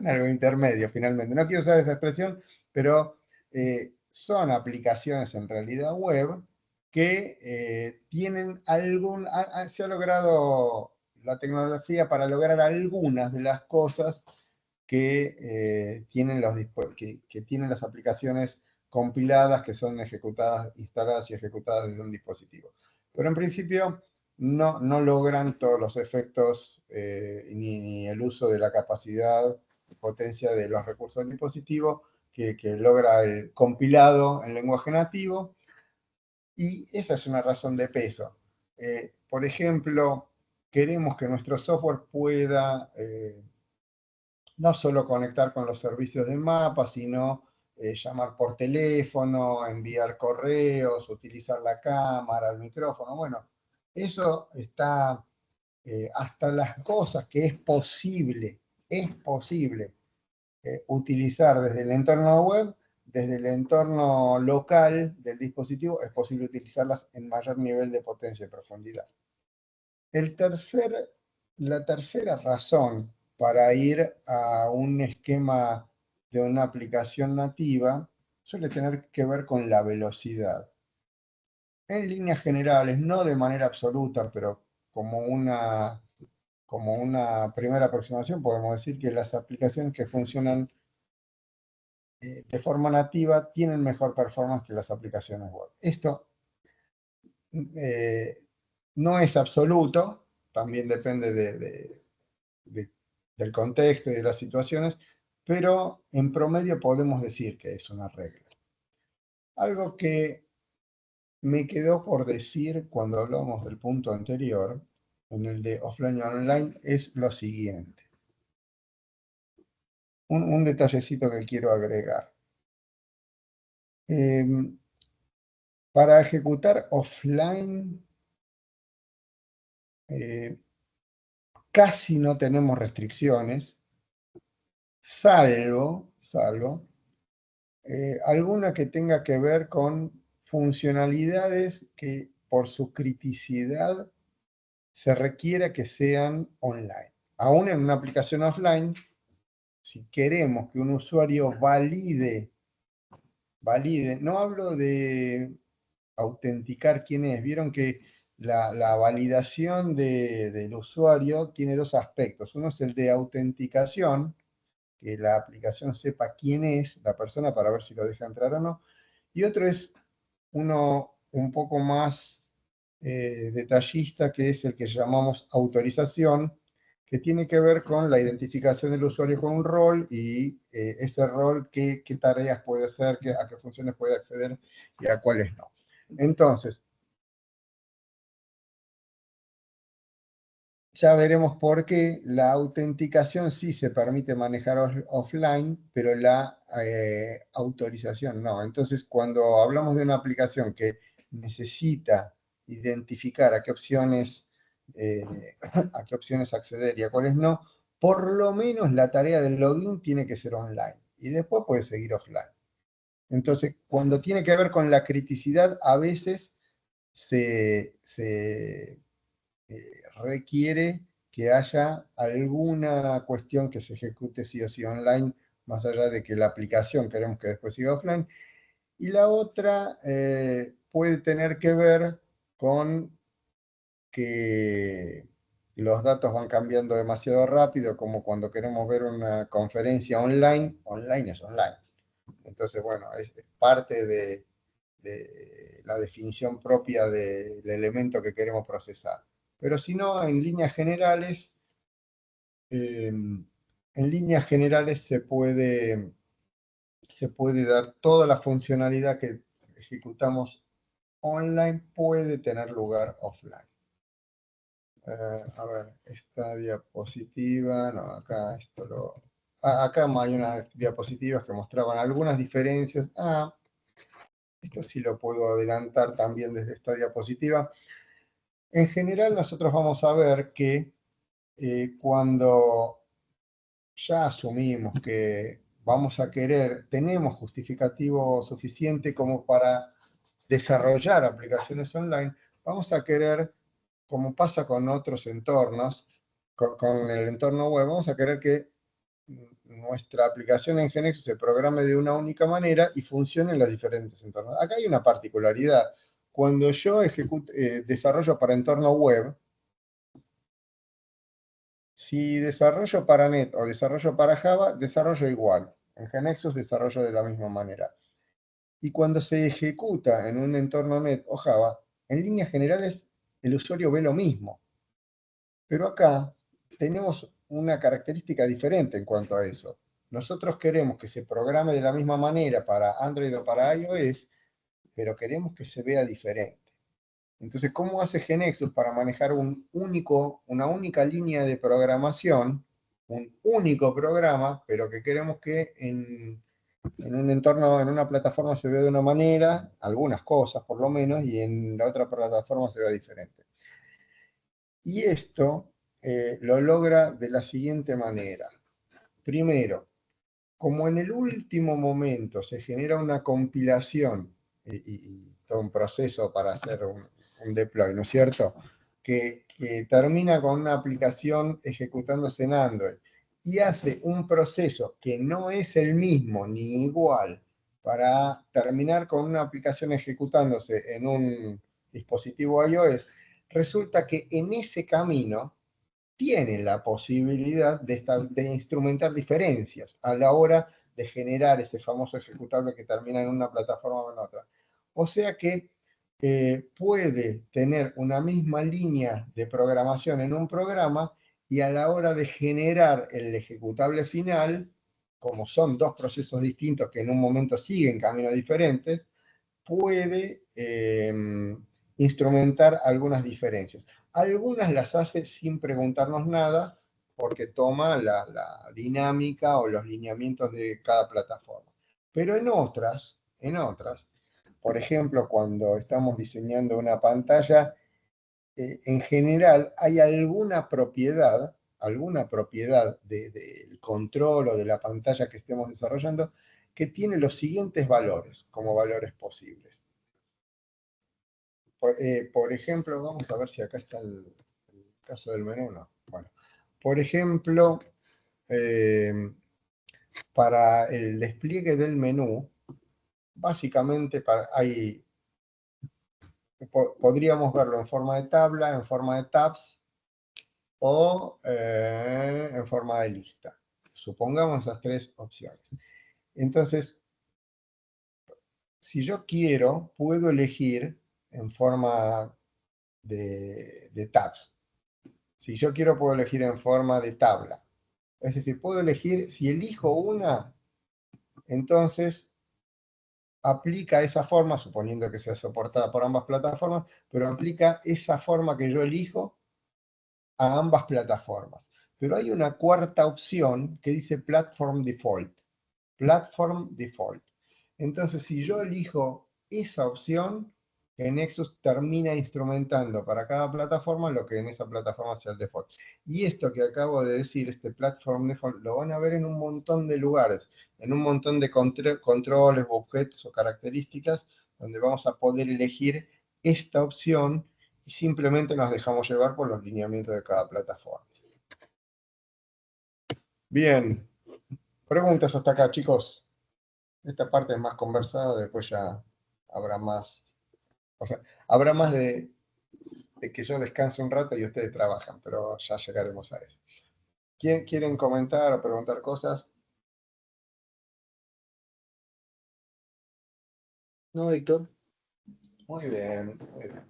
algo intermedio finalmente. No quiero usar esa expresión, pero son aplicaciones en realidad web que tienen se ha logrado la tecnología para lograr algunas de las cosas que tienen las aplicaciones compiladas, que son ejecutadas, instaladas y ejecutadas desde un dispositivo. Pero en principio no logran todos los efectos ni el uso de la capacidad y potencia de los recursos del dispositivo que logra el compilado en lenguaje nativo. Y esa es una razón de peso. Por ejemplo, queremos que nuestro software pueda no solo conectar con los servicios de mapa, sino llamar por teléfono, enviar correos, utilizar la cámara, el micrófono. Bueno, eso está hasta las cosas que es posible utilizar desde el entorno web, desde el entorno local del dispositivo, es posible utilizarlas en mayor nivel de potencia y profundidad. La tercera razón para ir a un esquema de una aplicación nativa suele tener que ver con la velocidad. En líneas generales, no de manera absoluta, pero como una primera aproximación, podemos decir que las aplicaciones que funcionan de forma nativa tienen mejor performance que las aplicaciones web. Esto no es absoluto, también depende del contexto y de las situaciones, pero en promedio podemos decir que es una regla. Algo que me quedó por decir cuando hablamos del punto anterior, en el de offline y online, es lo siguiente. Un detallecito que quiero agregar. Para ejecutar offline, casi no tenemos restricciones, salvo alguna que tenga que ver con funcionalidades que por su criticidad se requiere que sean online. Aún en una aplicación offline, si queremos que un usuario valide, no hablo de autenticar quién es, vieron que la validación del usuario tiene dos aspectos. Uno es el de autenticación, que la aplicación sepa quién es la persona para ver si lo deja entrar o no. Y otro es uno un poco más detallista, que es el que llamamos autorización, que tiene que ver con la identificación del usuario con un rol y ese rol, qué tareas puede hacer, a qué funciones puede acceder y a cuáles no. Entonces, ya veremos por qué la autenticación sí se permite manejar offline, pero la autorización no. Entonces, cuando hablamos de una aplicación que necesita identificar a qué opciones acceder y a cuáles no, por lo menos la tarea del login tiene que ser online y después puede seguir offline. Entonces, cuando tiene que ver con la criticidad, a veces se requiere que haya alguna cuestión que se ejecute sí o sí online, más allá de que la aplicación queremos que después siga offline. Y la otra puede tener que ver con que los datos van cambiando demasiado rápido, como cuando queremos ver una conferencia online, online es online. Entonces, bueno, es parte de la definición propia del elemento que queremos procesar. Pero si no, en líneas generales se puede dar toda la funcionalidad que ejecutamos online, puede tener lugar offline. A ver, esta diapositiva, no, acá acá hay unas diapositivas que mostraban algunas diferencias. Esto sí lo puedo adelantar también desde esta diapositiva. En general, nosotros vamos a ver que cuando ya asumimos que tenemos justificativo suficiente como para desarrollar aplicaciones online, vamos a querer, como pasa con otros entornos, con el entorno web, vamos a querer que nuestra aplicación en GeneXus se programe de una única manera y funcione en los diferentes entornos. Acá hay una particularidad. Cuando yo desarrollo para entorno web, si desarrollo para .NET o desarrollo para Java, desarrollo igual. En GeneXus desarrollo de la misma manera. Y cuando se ejecuta en un entorno .NET o Java, en líneas generales el usuario ve lo mismo. Pero acá tenemos una característica diferente en cuanto a eso. Nosotros queremos que se programe de la misma manera para Android o para iOS, pero queremos que se vea diferente. Entonces, ¿cómo hace GeneXus para manejar una única línea de programación, un único programa, pero que queremos que en un entorno, en una plataforma se vea de una manera, algunas cosas por lo menos, y en la otra plataforma se vea diferente? Y esto lo logra de la siguiente manera. Primero, como en el último momento se genera una compilación y todo un proceso para hacer un deploy, ¿no es cierto? Que termina con una aplicación ejecutándose en Android y hace un proceso que no es el mismo ni igual para terminar con una aplicación ejecutándose en un dispositivo iOS, resulta que en ese camino tienen la posibilidad de instrumentar diferencias a la hora de generar ese famoso ejecutable que termina en una plataforma o en otra. O sea que puede tener una misma línea de programación en un programa y a la hora de generar el ejecutable final, como son dos procesos distintos que en un momento siguen caminos diferentes, puede instrumentar algunas diferencias. Algunas las hace sin preguntarnos nada, porque toma la dinámica o los lineamientos de cada plataforma. Pero en otras, en otras. Por ejemplo, cuando estamos diseñando una pantalla, en general hay alguna propiedad del control o de la pantalla que estemos desarrollando que tiene los siguientes valores como valores posibles. Por ejemplo, vamos a ver si acá está el caso del menú. No. Bueno, por ejemplo, para el despliegue del menú, básicamente podríamos verlo en forma de tabla, en forma de tabs o en forma de lista. Supongamos esas tres opciones. Entonces, si yo quiero, puedo elegir en forma de tabs. Si yo quiero, puedo elegir en forma de tabla. Es decir, puedo elegir, si elijo una, entonces aplica esa forma, suponiendo que sea soportada por ambas plataformas, pero aplica esa forma que yo elijo a ambas plataformas. Pero hay una cuarta opción que dice Platform Default. Platform Default. Entonces, si yo elijo esa opción, Nexus termina instrumentando para cada plataforma lo que en esa plataforma sea el default. Y esto que acabo de decir, este Platform Default, lo van a ver en un montón de lugares, en un montón de controles, objetos o características, donde vamos a poder elegir esta opción y simplemente nos dejamos llevar por los lineamientos de cada plataforma. Bien, preguntas hasta acá, chicos. Esta parte es más conversada, después ya habrá más, o sea, habrá más de que yo descanse un rato y ustedes trabajan, pero ya llegaremos a eso. ¿Quieren comentar o preguntar cosas? No, Víctor. Muy bien, muy bien.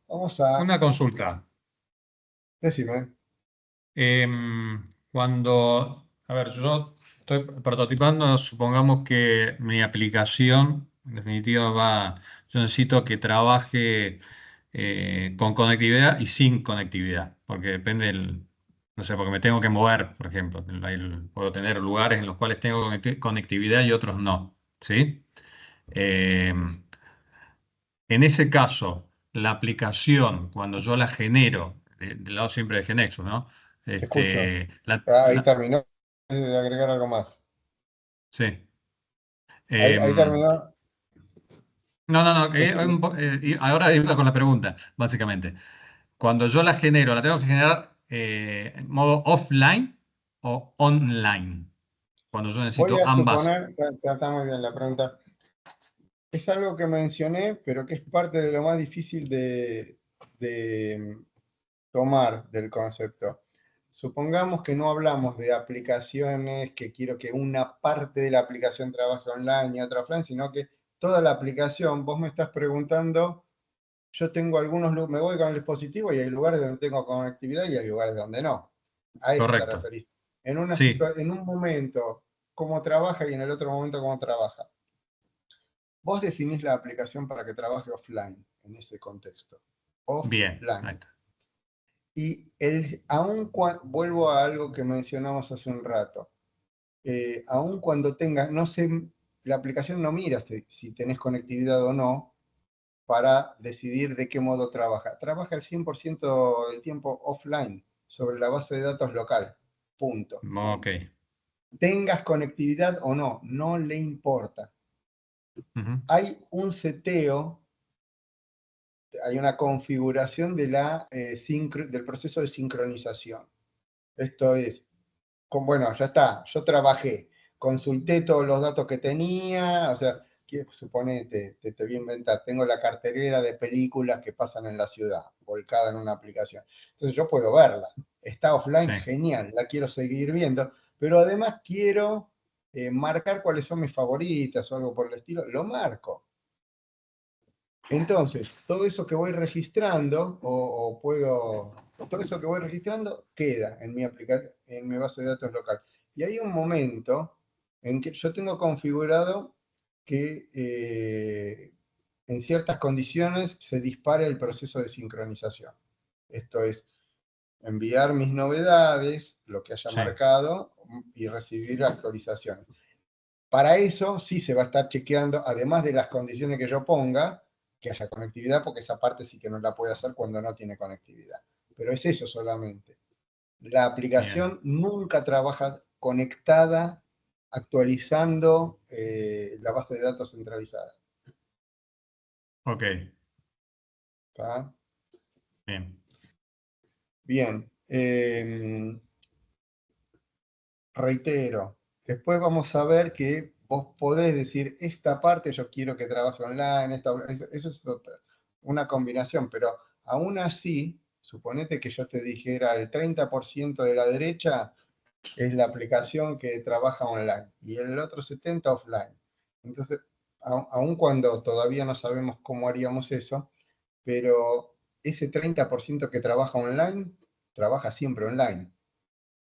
Vamos a... Una consulta. Decime. A ver, yo estoy prototipando, supongamos que mi aplicación, en definitiva, yo necesito que trabaje con conectividad y sin conectividad, porque depende no sé, porque me tengo que mover, por ejemplo. Puedo tener lugares en los cuales tengo conectividad y otros no, ¿sí? En ese caso, la aplicación, cuando yo la genero, del lado siempre de GeneXus, ¿no? Escucho. La, Ahí terminó de agregar algo más. Sí. Ahí Em, terminó. no. Y ahora iba con la pregunta, básicamente. Cuando yo la genero, ¿la tengo que generar en modo offline o online? Cuando yo Voy necesito a ambas. suponer, está muy bien la pregunta, es algo que mencioné, pero que es parte de lo más difícil de tomar del concepto. Supongamos que no hablamos de aplicaciones, que quiero que una parte de la aplicación trabaje online y otra offline, sino que toda la aplicación, vos me estás preguntando, yo tengo me voy con el dispositivo y hay lugares donde tengo conectividad y hay lugares donde no. A eso te Correcto. referís. Sí, En un momento, cómo trabaja y en el otro momento, cómo trabaja. Vos definís la aplicación para que trabaje offline en ese contexto. bien. Ahí Offline. está. Y vuelvo a algo que mencionamos hace un rato. Aun cuando tengas, no sé, la aplicación no mira si tenés conectividad o no para decidir de qué modo trabaja. Trabaja el 100% del tiempo offline, sobre la base de datos local. Punto. Ok. Tengas conectividad o no, no le importa. Ujú. Hay un seteo, hay una configuración del proceso de sincronización. Esto es, bueno, ya está, yo trabajé, consulté todos los datos que tenía, o sea, suponete, te voy a inventar, tengo la cartelera de películas que pasan en la ciudad, volcada en una aplicación. Entonces yo puedo verla, está offline, Sí. genial, la quiero seguir viendo, pero además quiero marcar cuáles son mis favoritas o algo por el estilo, lo marco. Entonces, todo eso que voy registrando, todo eso que voy registrando queda en mi base de datos local. Y hay un momento en que yo tengo configurado que en ciertas condiciones se dispare el proceso de sincronización. Esto es enviar mis novedades, lo que haya Sí. marcado, y recibir actualizaciones. Para eso sí se va a estar chequeando, además de las condiciones que yo ponga, que haya conectividad, porque esa parte sí que no la puede hacer cuando no tiene conectividad. Pero es eso solamente. La aplicación nunca trabaja conectada, actualizando la base de datos centralizada. Ok, ¿Está? bien. Bien. Reitero, después vamos a ver que vos podés decir, esta parte yo quiero que trabaje online, eso es una combinación, pero aún así, suponete que yo te dijera el 30% de la derecha es la aplicación que trabaja online y el otro 70% offline. Entonces, aun cuando todavía no sabemos cómo haríamos eso, pero ese 30% que trabaja online, trabaja siempre online.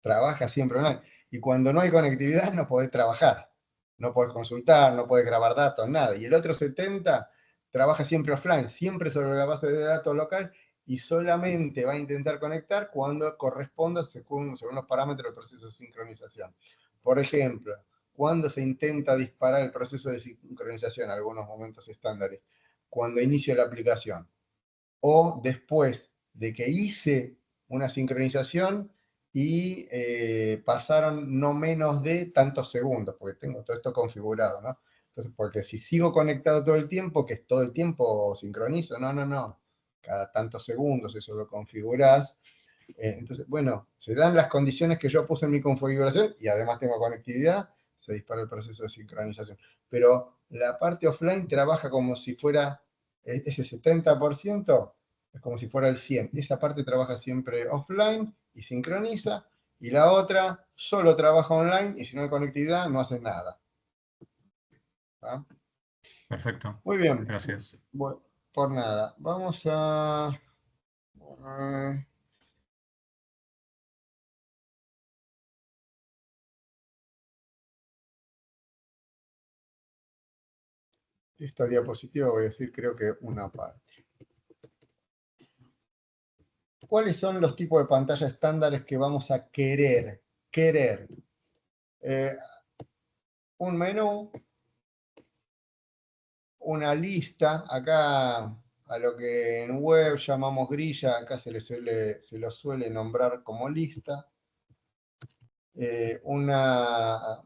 Trabaja siempre online. Y cuando no hay conectividad no podés trabajar. No podés consultar, no podés grabar datos, nada. Y el otro 70% trabaja siempre offline, siempre sobre la base de datos local y solamente va a intentar conectar cuando corresponda según los parámetros del proceso de sincronización. Por ejemplo, cuando se intenta disparar el proceso de sincronización, algunos momentos estándares, cuando inicio la aplicación, o después de que hice una sincronización y pasaron no menos de tantos segundos, porque tengo todo esto configurado, ¿no? Entonces, porque si sigo conectado todo el tiempo, que es todo el tiempo sincronizo, no. Cada tantos segundos eso lo configurás. Entonces, bueno, se dan las condiciones que yo puse en mi configuración y además tengo conectividad, se dispara el proceso de sincronización. Pero la parte offline trabaja como si fuera ese 70%, es como si fuera el 100%. Esa parte trabaja siempre offline y sincroniza, y la otra solo trabaja online y si no hay conectividad no hace nada. ¿Ah? Perfecto. Muy bien. Gracias. Bueno, por nada. Vamos a... esta diapositiva voy a decir creo que una parte. ¿Cuáles son los tipos de pantalla estándares que vamos a querer? Un menú, una lista, acá a lo que en web llamamos grilla, acá se lo suele nombrar como lista. Una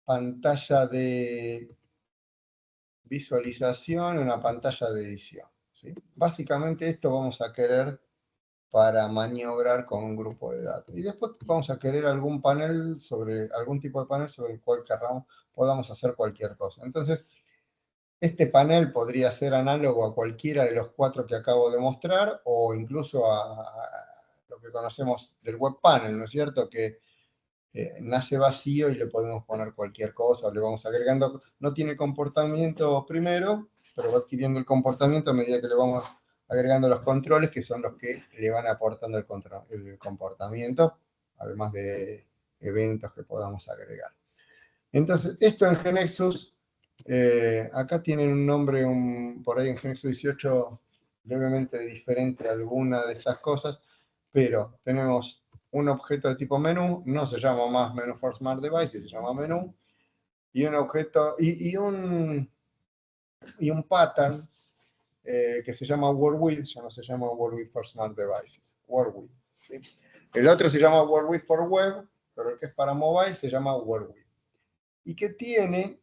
pantalla de visualización, una pantalla de edición. ¿Sí? Básicamente esto vamos a querer para maniobrar con un grupo de datos. Y después vamos a querer algún tipo de panel sobre el cual podamos hacer cualquier cosa. Entonces, este panel podría ser análogo a cualquiera de los 4 que acabo de mostrar, o incluso a lo que conocemos del web panel, ¿no es cierto? Que nace vacío y le podemos poner cualquier cosa, o le vamos agregando, no tiene comportamiento primero, pero va adquiriendo el comportamiento a medida que le vamos agregando los controles, que son los que le van aportando el comportamiento, además de eventos que podamos agregar. Entonces, esto en GeneXus, acá tienen un nombre por ahí en GeneXus 18 levemente diferente a alguna de esas cosas, pero tenemos un objeto de tipo menú, no se llama más menú for Smart Devices, se llama menú, y un objeto, y un pattern que se llama WordWidth, ya no se llama WordWidth for Smart Devices, WordWidth. ¿Sí? El otro se llama WordWidth for Web, pero el que es para mobile se llama WordWidth. Y que tiene,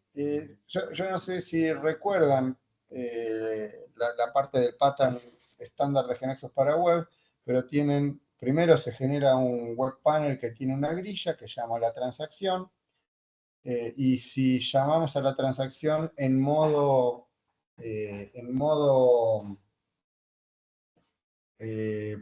yo no sé si recuerdan la parte del pattern estándar de GeneXus para web, pero primero se genera un web panel que tiene una grilla que llama la transacción, y si llamamos a la transacción en modo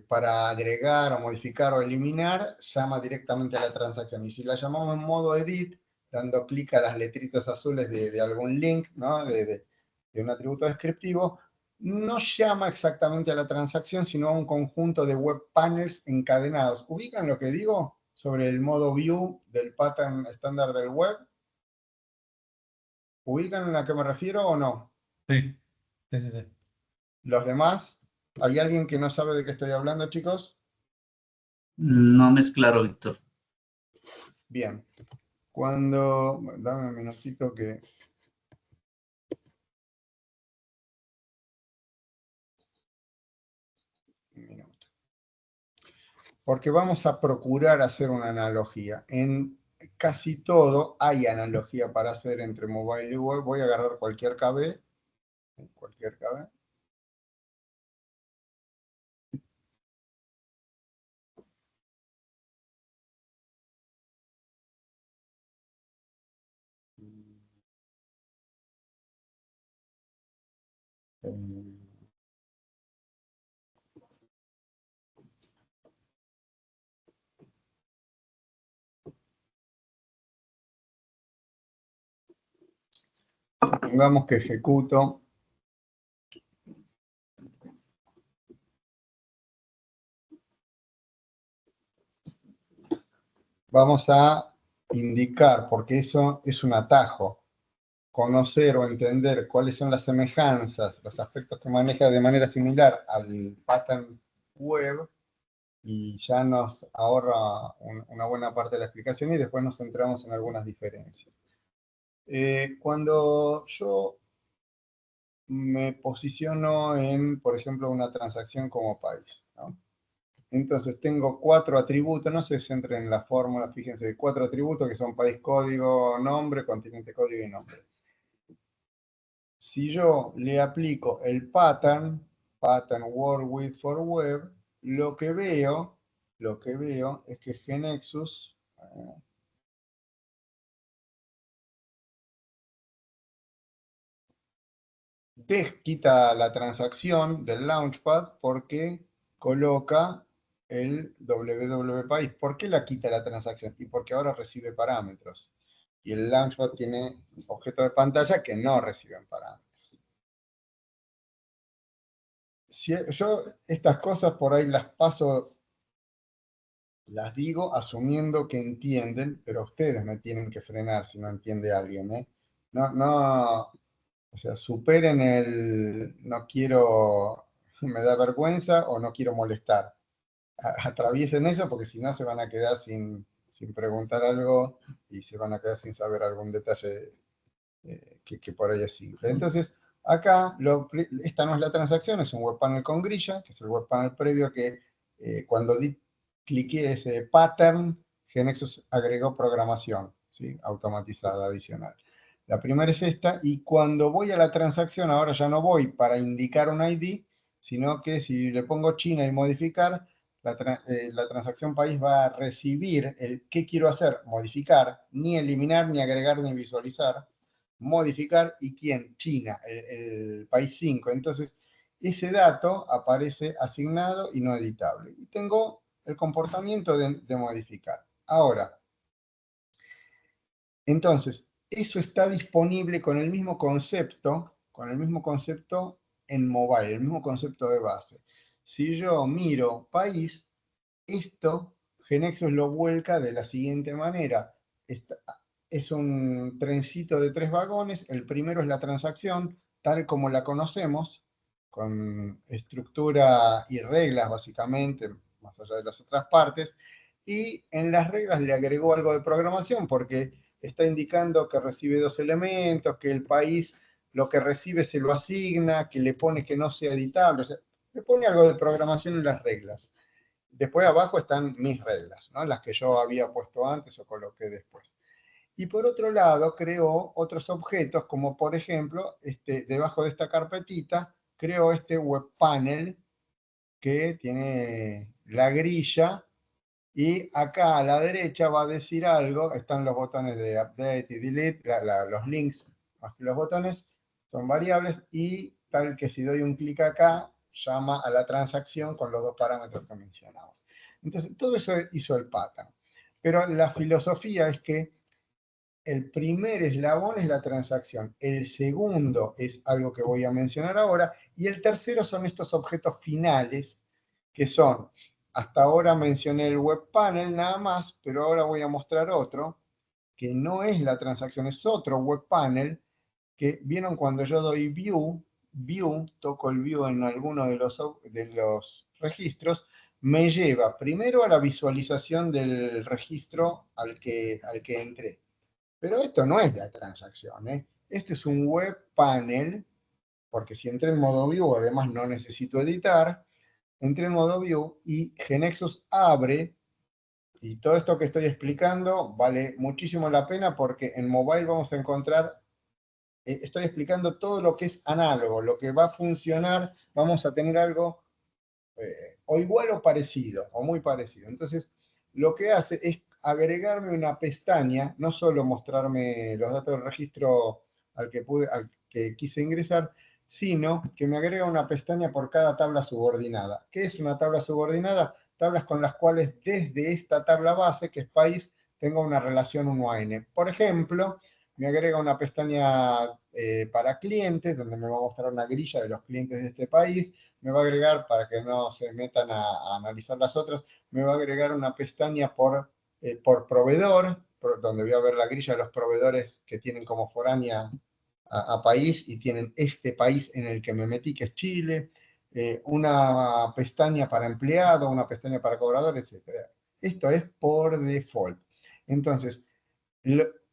para agregar o modificar o eliminar, llama directamente a la transacción. Y si la llamamos en modo edit, dando clic a las letritas azules de algún link, ¿no? de un atributo descriptivo, no llama exactamente a la transacción, sino a un conjunto de web panels encadenados. ¿Ubican lo que digo sobre el modo view del pattern estándar del web? ¿Ubican a qué me refiero o no? Sí. ¿Los demás? ¿Hay alguien que no sabe de qué estoy hablando, chicos? No me es claro, Víctor. Bien. Cuando, dame un minutito que... Un minuto. Porque vamos a procurar hacer una analogía. En casi todo hay analogía para hacer entre mobile y web. Voy a agarrar cualquier KB. Cualquier KB. Supongamos que ejecuto vamos a indicar, porque eso es un atajo, conocer o entender cuáles son las semejanzas, los aspectos que maneja de manera similar al pattern web, y ya nos ahorra una buena parte de la explicación y después nos centramos en algunas diferencias. Cuando yo me posiciono en, por ejemplo, una transacción como país, ¿no? Entonces tengo 4 atributos, no se centren en la fórmula, fíjense, 4 atributos que son país, código, nombre, continente, código y nombre. Si yo le aplico el pattern word with for web, lo que veo es que GeneXus quita la transacción del Launchpad porque coloca el www país. ¿Por qué la quita la transacción? Y porque ahora recibe parámetros. Y el Launchpad tiene objetos de pantalla que no reciben parámetros. Si yo estas cosas por ahí las paso, las digo asumiendo que entienden, pero ustedes me tienen que frenar si no entiende alguien, ¿eh? No, o sea, superen el no quiero, me da vergüenza o no quiero molestar. Atraviesen eso porque si no se van a quedar sin preguntar algo y se van a quedar sin saber algún detalle que por ahí es simple. Entonces, acá, esta no es la transacción, es un web panel con grilla, que es el web panel previo que cuando cliqué ese pattern, GeneXus agregó programación, ¿sí? Automatizada, adicional. La primera es esta, y cuando voy a la transacción, ahora ya no voy para indicar un ID, sino que si le pongo China y modificar, la transacción país va a recibir el qué quiero hacer, modificar, ni eliminar, ni agregar, ni visualizar, modificar, y quién, China, el país 5. Entonces, ese dato aparece asignado y no editable. Y tengo el comportamiento de modificar. Ahora, entonces, eso está disponible con el mismo concepto en mobile, el mismo concepto de base. Si yo miro país, esto GeneXus lo vuelca de la siguiente manera. Es un trencito de 3 vagones, el primero es la transacción, tal como la conocemos, con estructura y reglas básicamente, más allá de las otras partes, y en las reglas le agregó algo de programación, porque está indicando que recibe 2 elementos, que el país lo que recibe se lo asigna, que le pone que no sea editable, o sea, le pone algo de programación en las reglas. Después abajo están mis reglas, ¿no? Las que yo había puesto antes o coloqué después. Y por otro lado, creó otros objetos, como por ejemplo, debajo de esta carpetita, creó este web panel que tiene la grilla, y acá a la derecha va a decir algo, están los botones de update y delete, los links más que los botones, son variables, y tal que si doy un clic acá, llama a la transacción con los 2 parámetros que mencionamos. Entonces, todo eso hizo el pattern. Pero la filosofía es que el primer eslabón es la transacción, el segundo es algo que voy a mencionar ahora, y el tercero son estos objetos finales, que son, hasta ahora mencioné el web panel nada más, pero ahora voy a mostrar otro, que no es la transacción, es otro web panel, que vieron cuando yo doy view, toco el view en alguno de los registros, me lleva primero a la visualización del registro al que entré. Pero esto no es la transacción, ¿eh? Esto es un web panel, porque si entré en modo view, además no necesito editar, entré en modo view y GeneXus abre, y todo esto que estoy explicando vale muchísimo la pena porque en mobile vamos a encontrar, estoy explicando todo lo que es análogo, lo que va a funcionar, vamos a tener algo o igual o parecido, o muy parecido. Entonces, lo que hace es agregarme una pestaña, no solo mostrarme los datos del registro al que quise ingresar, sino que me agrega una pestaña por cada tabla subordinada. ¿Qué es una tabla subordinada? Tablas con las cuales desde esta tabla base, que es país, tengo una relación 1 a n. Por ejemplo, me agrega una pestaña para clientes, donde me va a mostrar una grilla de los clientes de este país. Me va a agregar, para que no se metan a analizar las otras, me va a agregar una pestaña por proveedor, donde voy a ver la grilla de los proveedores que tienen como foránea a país y tienen este país en el que me metí, que es Chile, una pestaña para empleado, una pestaña para cobrador, etc. Esto es por default. Entonces,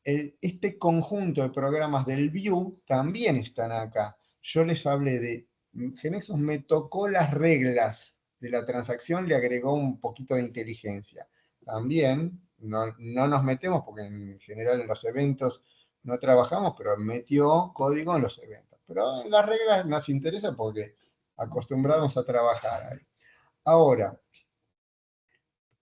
este conjunto de programas del View también están acá. Yo les hablé de GeneXus, me tocó las reglas de la transacción, le agregó un poquito de inteligencia. También no nos metemos porque en general en los eventos no trabajamos, pero metió código en los eventos. Pero en las reglas nos interesa porque acostumbramos a trabajar ahí. Ahora,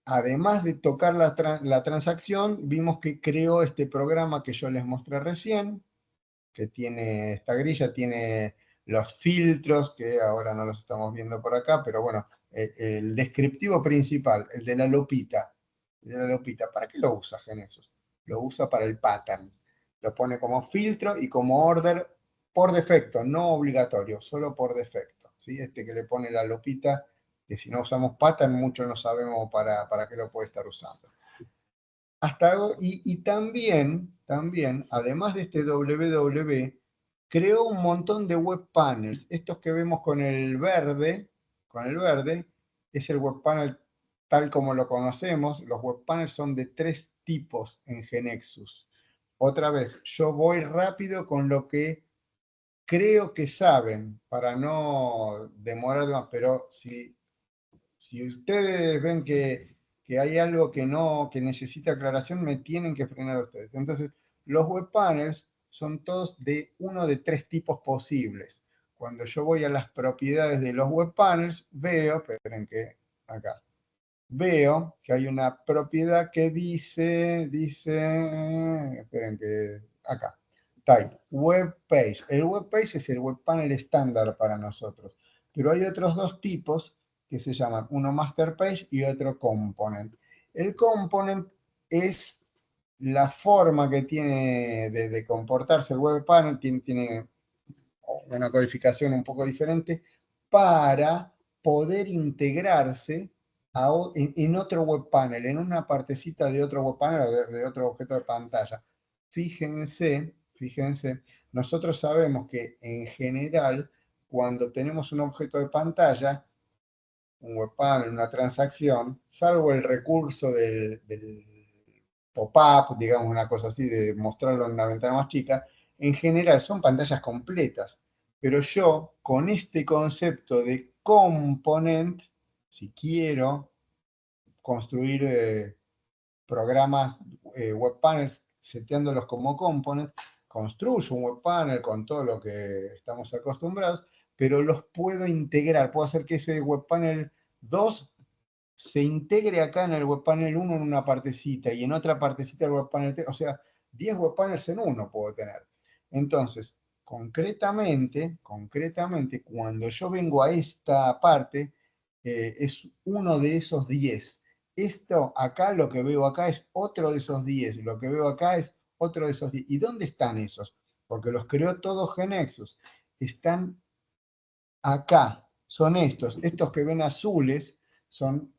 además de tocar la transacción, vimos que creó este programa que yo les mostré recién, que tiene esta grilla, tiene los filtros, que ahora no los estamos viendo por acá, pero bueno, el descriptivo principal, el de la lupita. ¿Para qué lo usa GeneXus? Lo usa para el pattern. Lo pone como filtro y como order por defecto, no obligatorio, solo por defecto. ¿Sí? Este que le pone la lupita, que si no usamos pattern, mucho no sabemos para qué lo puede estar usando. Y también, además de este www, creó un montón de web panels. Estos que vemos con el verde, es el web panel tal como lo conocemos. Los web panels son de 3 tipos en GeneXus. Otra vez, yo voy rápido con lo que creo que saben, para no demorar más, pero si ustedes ven que hay algo que necesita aclaración, me tienen que frenar ustedes. Entonces, los web panels son todos de uno de 3 tipos posibles. Cuando yo voy a las propiedades de los web panels, veo, esperen que acá, veo que hay una propiedad que dice, esperen que, acá, type, web page. El web page es el web panel estándar para nosotros, pero hay otros 2 tipos que se llaman, uno master page y otro component. El component es la forma que tiene de comportarse el web panel, tiene una codificación un poco diferente para poder integrarse en otro web panel, en una partecita de otro web panel o de otro objeto de pantalla. Fíjense, nosotros sabemos que en general, cuando tenemos un objeto de pantalla, un web panel, una transacción, salvo el recurso del pop-up, digamos una cosa así, de mostrarlo en una ventana más chica, en general son pantallas completas. Pero yo, con este concepto de component, si quiero construir programas, web panels, seteándolos como components, construyo un web panel con todo lo que estamos acostumbrados, pero los puedo integrar, puedo hacer que ese web panel 2 se integre acá en el web panel 1 en una partecita y en otra partecita el web panel 3, o sea, 10 web panels en uno puedo tener. Entonces, concretamente, cuando yo vengo a esta parte, es uno de esos 10. Esto acá, lo que veo acá es otro de esos 10, lo que veo acá es otro de esos 10. ¿Y dónde están esos? Porque los creó todos GeneXus. Están acá, son estos que ven azules, son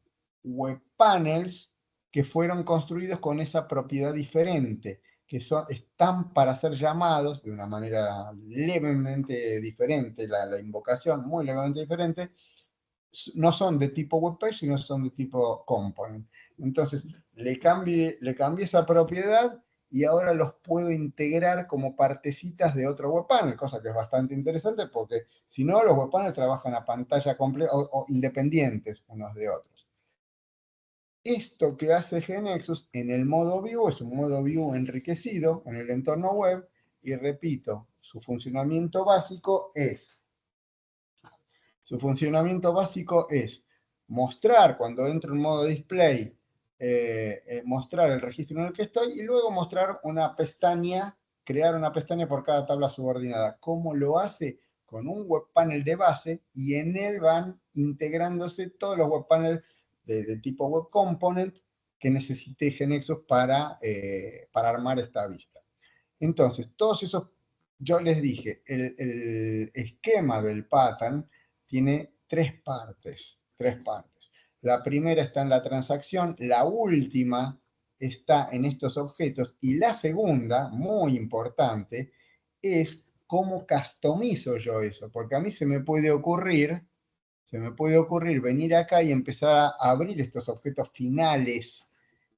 web panels que fueron construidos con esa propiedad diferente, que están para ser llamados de una manera levemente diferente, la invocación muy levemente diferente, no son de tipo web page, sino son de tipo component. Entonces, le cambié esa propiedad y ahora los puedo integrar como partecitas de otro web panel, cosa que es bastante interesante porque si no, los web panels trabajan a pantalla completa o independientes unos de otros. Esto que hace GNexus en el modo view es un modo view enriquecido en el entorno web y repito, su funcionamiento básico es mostrar cuando entro en modo display, mostrar el registro en el que estoy y luego mostrar una pestaña, crear una pestaña por cada tabla subordinada. ¿Cómo lo hace? Con un web panel de base y en él van integrándose todos los web panels de tipo web component que necesite GNexus para armar esta vista. Entonces, todos esos, yo les dije, el esquema del pattern tiene tres partes. La primera está en la transacción, la última está en estos objetos y la segunda, muy importante, es cómo customizo yo eso, porque a mí se me puede ocurrir venir acá y empezar a abrir estos objetos finales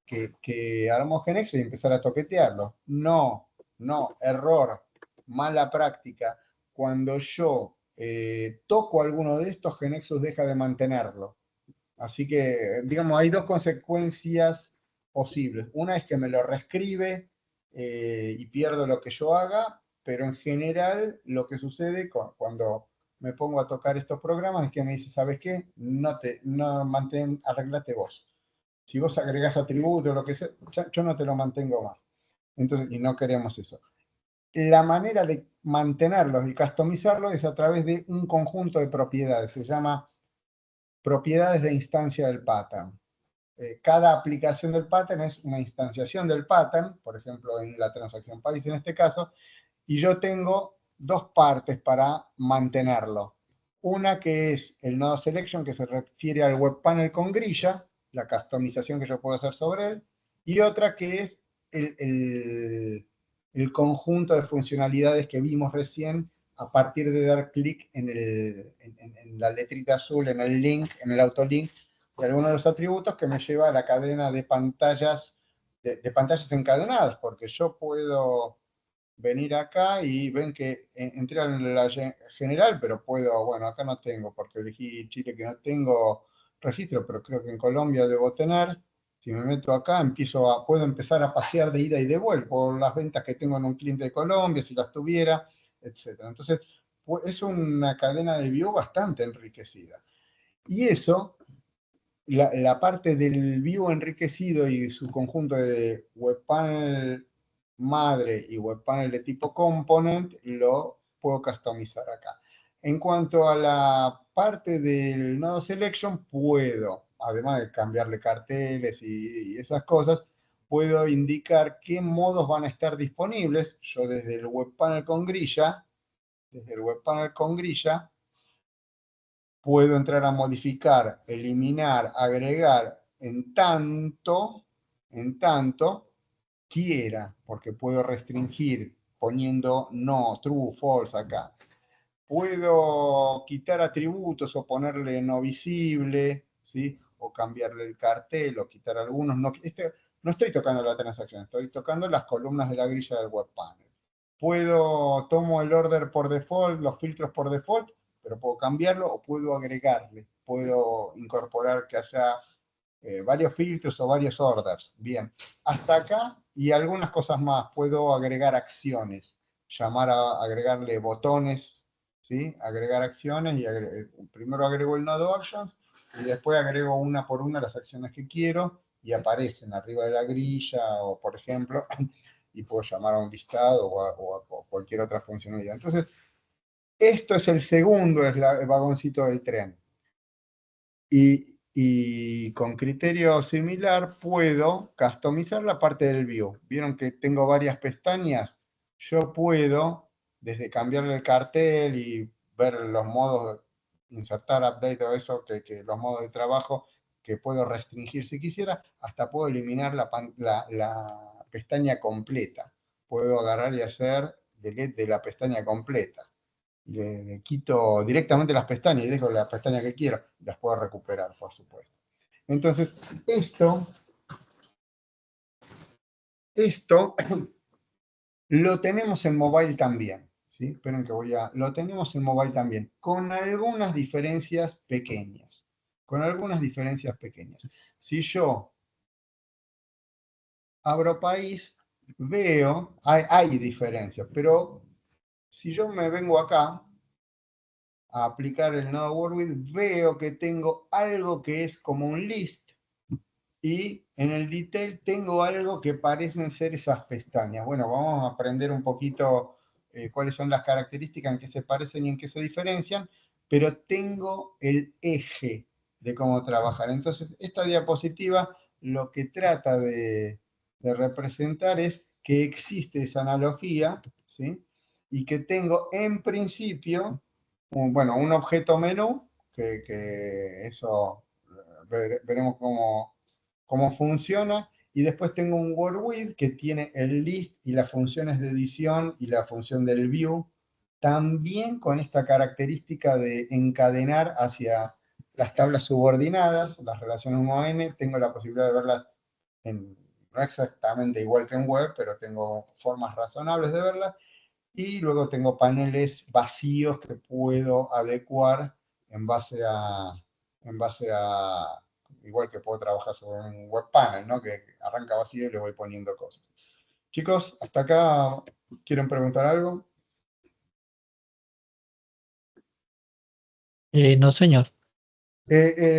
que armó GNexus y empezar a toquetearlos. No, error, mala práctica. Cuando yo toco alguno de estos, GNexus deja de mantenerlo. Así que, digamos, hay dos consecuencias posibles. Una es que me lo reescribe y pierdo lo que yo haga, pero en general lo que sucede cuando me pongo a tocar estos programas es que me dice, ¿sabes qué? Arreglate vos. Si vos agregás atributos o lo que sea, yo no te lo mantengo más. Entonces, y no queremos eso. La manera de mantenerlos y customizarlos es a través de un conjunto de propiedades. Se llama propiedades de instancia del pattern. Cada aplicación del pattern es una instanciación del pattern, por ejemplo, en la transacción país en este caso, y yo tengo dos partes para mantenerlo. Una que es el nodo selection, que se refiere al web panel con grilla, la customización que yo puedo hacer sobre él, y otra que es el conjunto de funcionalidades que vimos recién a partir de dar clic en la letrita azul, en el link, en el autolink de algunos de los atributos que me lleva a la cadena de pantallas, de pantallas encadenadas, porque yo puedo venir acá y ven que entré en la general, pero puedo, bueno, acá no tengo, porque elegí Chile que no tengo registro, pero creo que en Colombia debo tener. Si me meto acá, puedo empezar a pasear de ida y de vuelta por las ventas que tengo en un cliente de Colombia, si las tuviera, etc. Entonces, es una cadena de view bastante enriquecida. Y eso, la parte del view enriquecido y su conjunto de web panel madre y web panel de tipo component, lo puedo customizar acá. En cuanto a la parte del nodo selection, puedo, además de cambiarle carteles y esas cosas, puedo indicar qué modos van a estar disponibles. Yo desde el web panel con grilla, puedo entrar a modificar, eliminar, agregar en tanto quiera, porque puedo restringir poniendo no, true, false acá. Puedo quitar atributos o ponerle no visible, ¿sí? O cambiarle el cartel o quitar algunos. No estoy tocando la transacción, estoy tocando las columnas de la grilla del web panel. Tomo el order por default, los filtros por default, pero puedo cambiarlo o puedo agregarle. Puedo incorporar que haya varios filtros o varios orders. Bien, hasta acá y algunas cosas más. Puedo agregar acciones, agregarle botones, ¿sí? Agregar acciones y primero agrego el nodo actions y después agrego una por una las acciones que quiero y aparecen arriba de la grilla o, por ejemplo, y puedo llamar a un listado o a cualquier otra funcionalidad. Entonces, esto es el segundo, es el vagoncito del tren. Y con criterio similar puedo customizar la parte del view. Vieron que tengo varias pestañas. Yo puedo, desde cambiarle el cartel y ver los modos, insertar, update, todo eso, que los modos de trabajo que puedo restringir si quisiera, hasta puedo eliminar la pestaña completa. Puedo agarrar y hacer delete de la pestaña completa. Le quito directamente las pestañas y dejo la pestaña que quiero, las puedo recuperar, por supuesto. Entonces, esto esto lo tenemos en mobile también. ¿Sí? Esperen que lo tenemos en mobile también, con algunas diferencias pequeñas. Con algunas diferencias pequeñas. Si yo abro país, veo, hay diferencias, pero si yo me vengo acá a aplicar el nodo WordWidth, veo que tengo algo que es como un list y en el detail tengo algo que parecen ser esas pestañas. Bueno, vamos a aprender un poquito cuáles son las características en que se parecen y en que se diferencian, pero tengo el eje de cómo trabajar. Entonces, esta diapositiva lo que trata de representar es que existe esa analogía, ¿sí? Y que tengo en principio, un objeto menú, que eso veremos cómo funciona, y después tengo un WordWidth que tiene el list y las funciones de edición y la función del view, también con esta característica de encadenar hacia las tablas subordinadas, las relaciones 1 a n, tengo la posibilidad de verlas no exactamente igual que en web, pero tengo formas razonables de verlas, y luego tengo paneles vacíos que puedo adecuar en base a igual que puedo trabajar sobre un web panel, ¿no? Que arranca vacío y le voy poniendo cosas. Chicos, hasta acá, ¿quieren preguntar algo? No, señor.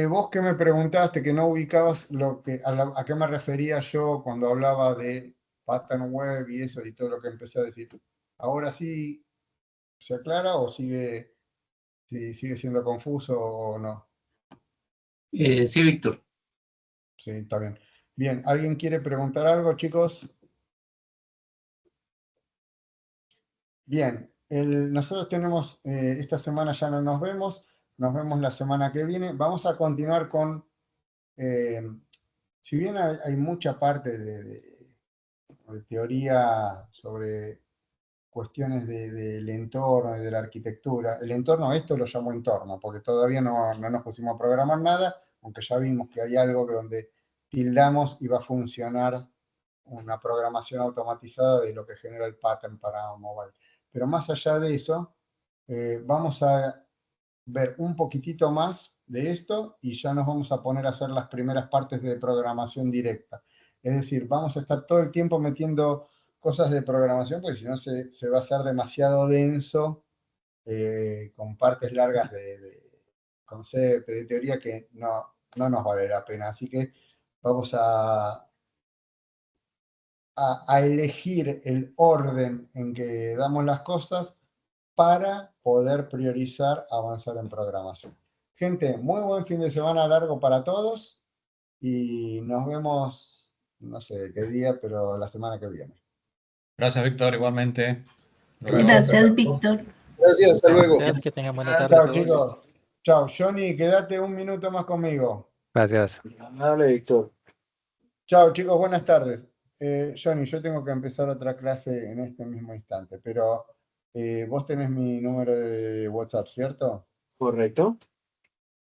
Vos que me preguntaste que no ubicabas a qué me refería yo cuando hablaba de pattern web y eso y todo lo que empecé a decir. ¿Ahora sí se aclara o sigue siendo confuso o no? Sí, Víctor. Sí, está bien. Bien, ¿alguien quiere preguntar algo, chicos? Bien, nosotros tenemos, esta semana ya no nos vemos la semana que viene. Vamos a continuar con, si bien hay mucha parte de teoría sobre cuestiones del entorno y de la arquitectura, el entorno, esto lo llamo entorno, porque todavía no nos pusimos a programar nada, aunque ya vimos que hay algo donde tildamos y va a funcionar una programación automatizada de lo que genera el pattern para mobile. Pero más allá de eso, vamos a ver un poquitito más de esto y ya nos vamos a poner a hacer las primeras partes de programación directa. Es decir, vamos a estar todo el tiempo metiendo cosas de programación, porque si no se va a hacer demasiado denso, con partes largas de concepto, de teoría que no nos vale la pena. Así que vamos a elegir el orden en que damos las cosas para poder priorizar avanzar en programación. Gente, muy buen fin de semana largo para todos y nos vemos, no sé qué día, pero la semana que viene. Gracias, Víctor, igualmente. Gracias, Víctor. Gracias, hasta luego. Gracias, que tengan buena tarde Chao, todos. chicos. Chao. Johnny, quédate un minuto más conmigo. Gracias. Dale, Víctor. Chao, chicos, buenas tardes. Johnny, yo tengo que empezar otra clase en este mismo instante, pero vos tenés mi número de WhatsApp, ¿cierto? Correcto.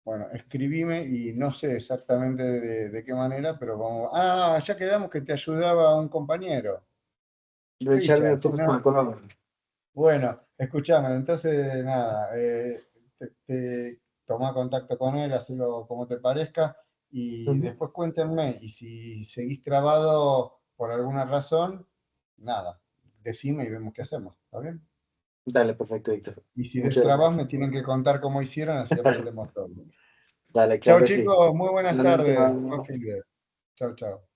Bueno, escribime y no sé exactamente de qué manera, pero vamos... Ah, ya quedamos que te ayudaba un compañero. Richard, Si no- Bueno, escúchame, entonces nada, toma contacto con él, hacelo como te parezca y después cuéntenme. Y si seguís trabado por alguna razón, nada, decime y vemos qué hacemos, ¿está bien? Dale, perfecto, Víctor. Y si Muchas destrabás, gracias. me tienen que contar cómo hicieron, así aprendemos todo. Dale, Chao claro que sí. chicos, muy buenas Dale, tardes. chao. Buen fin de. Chao, chao.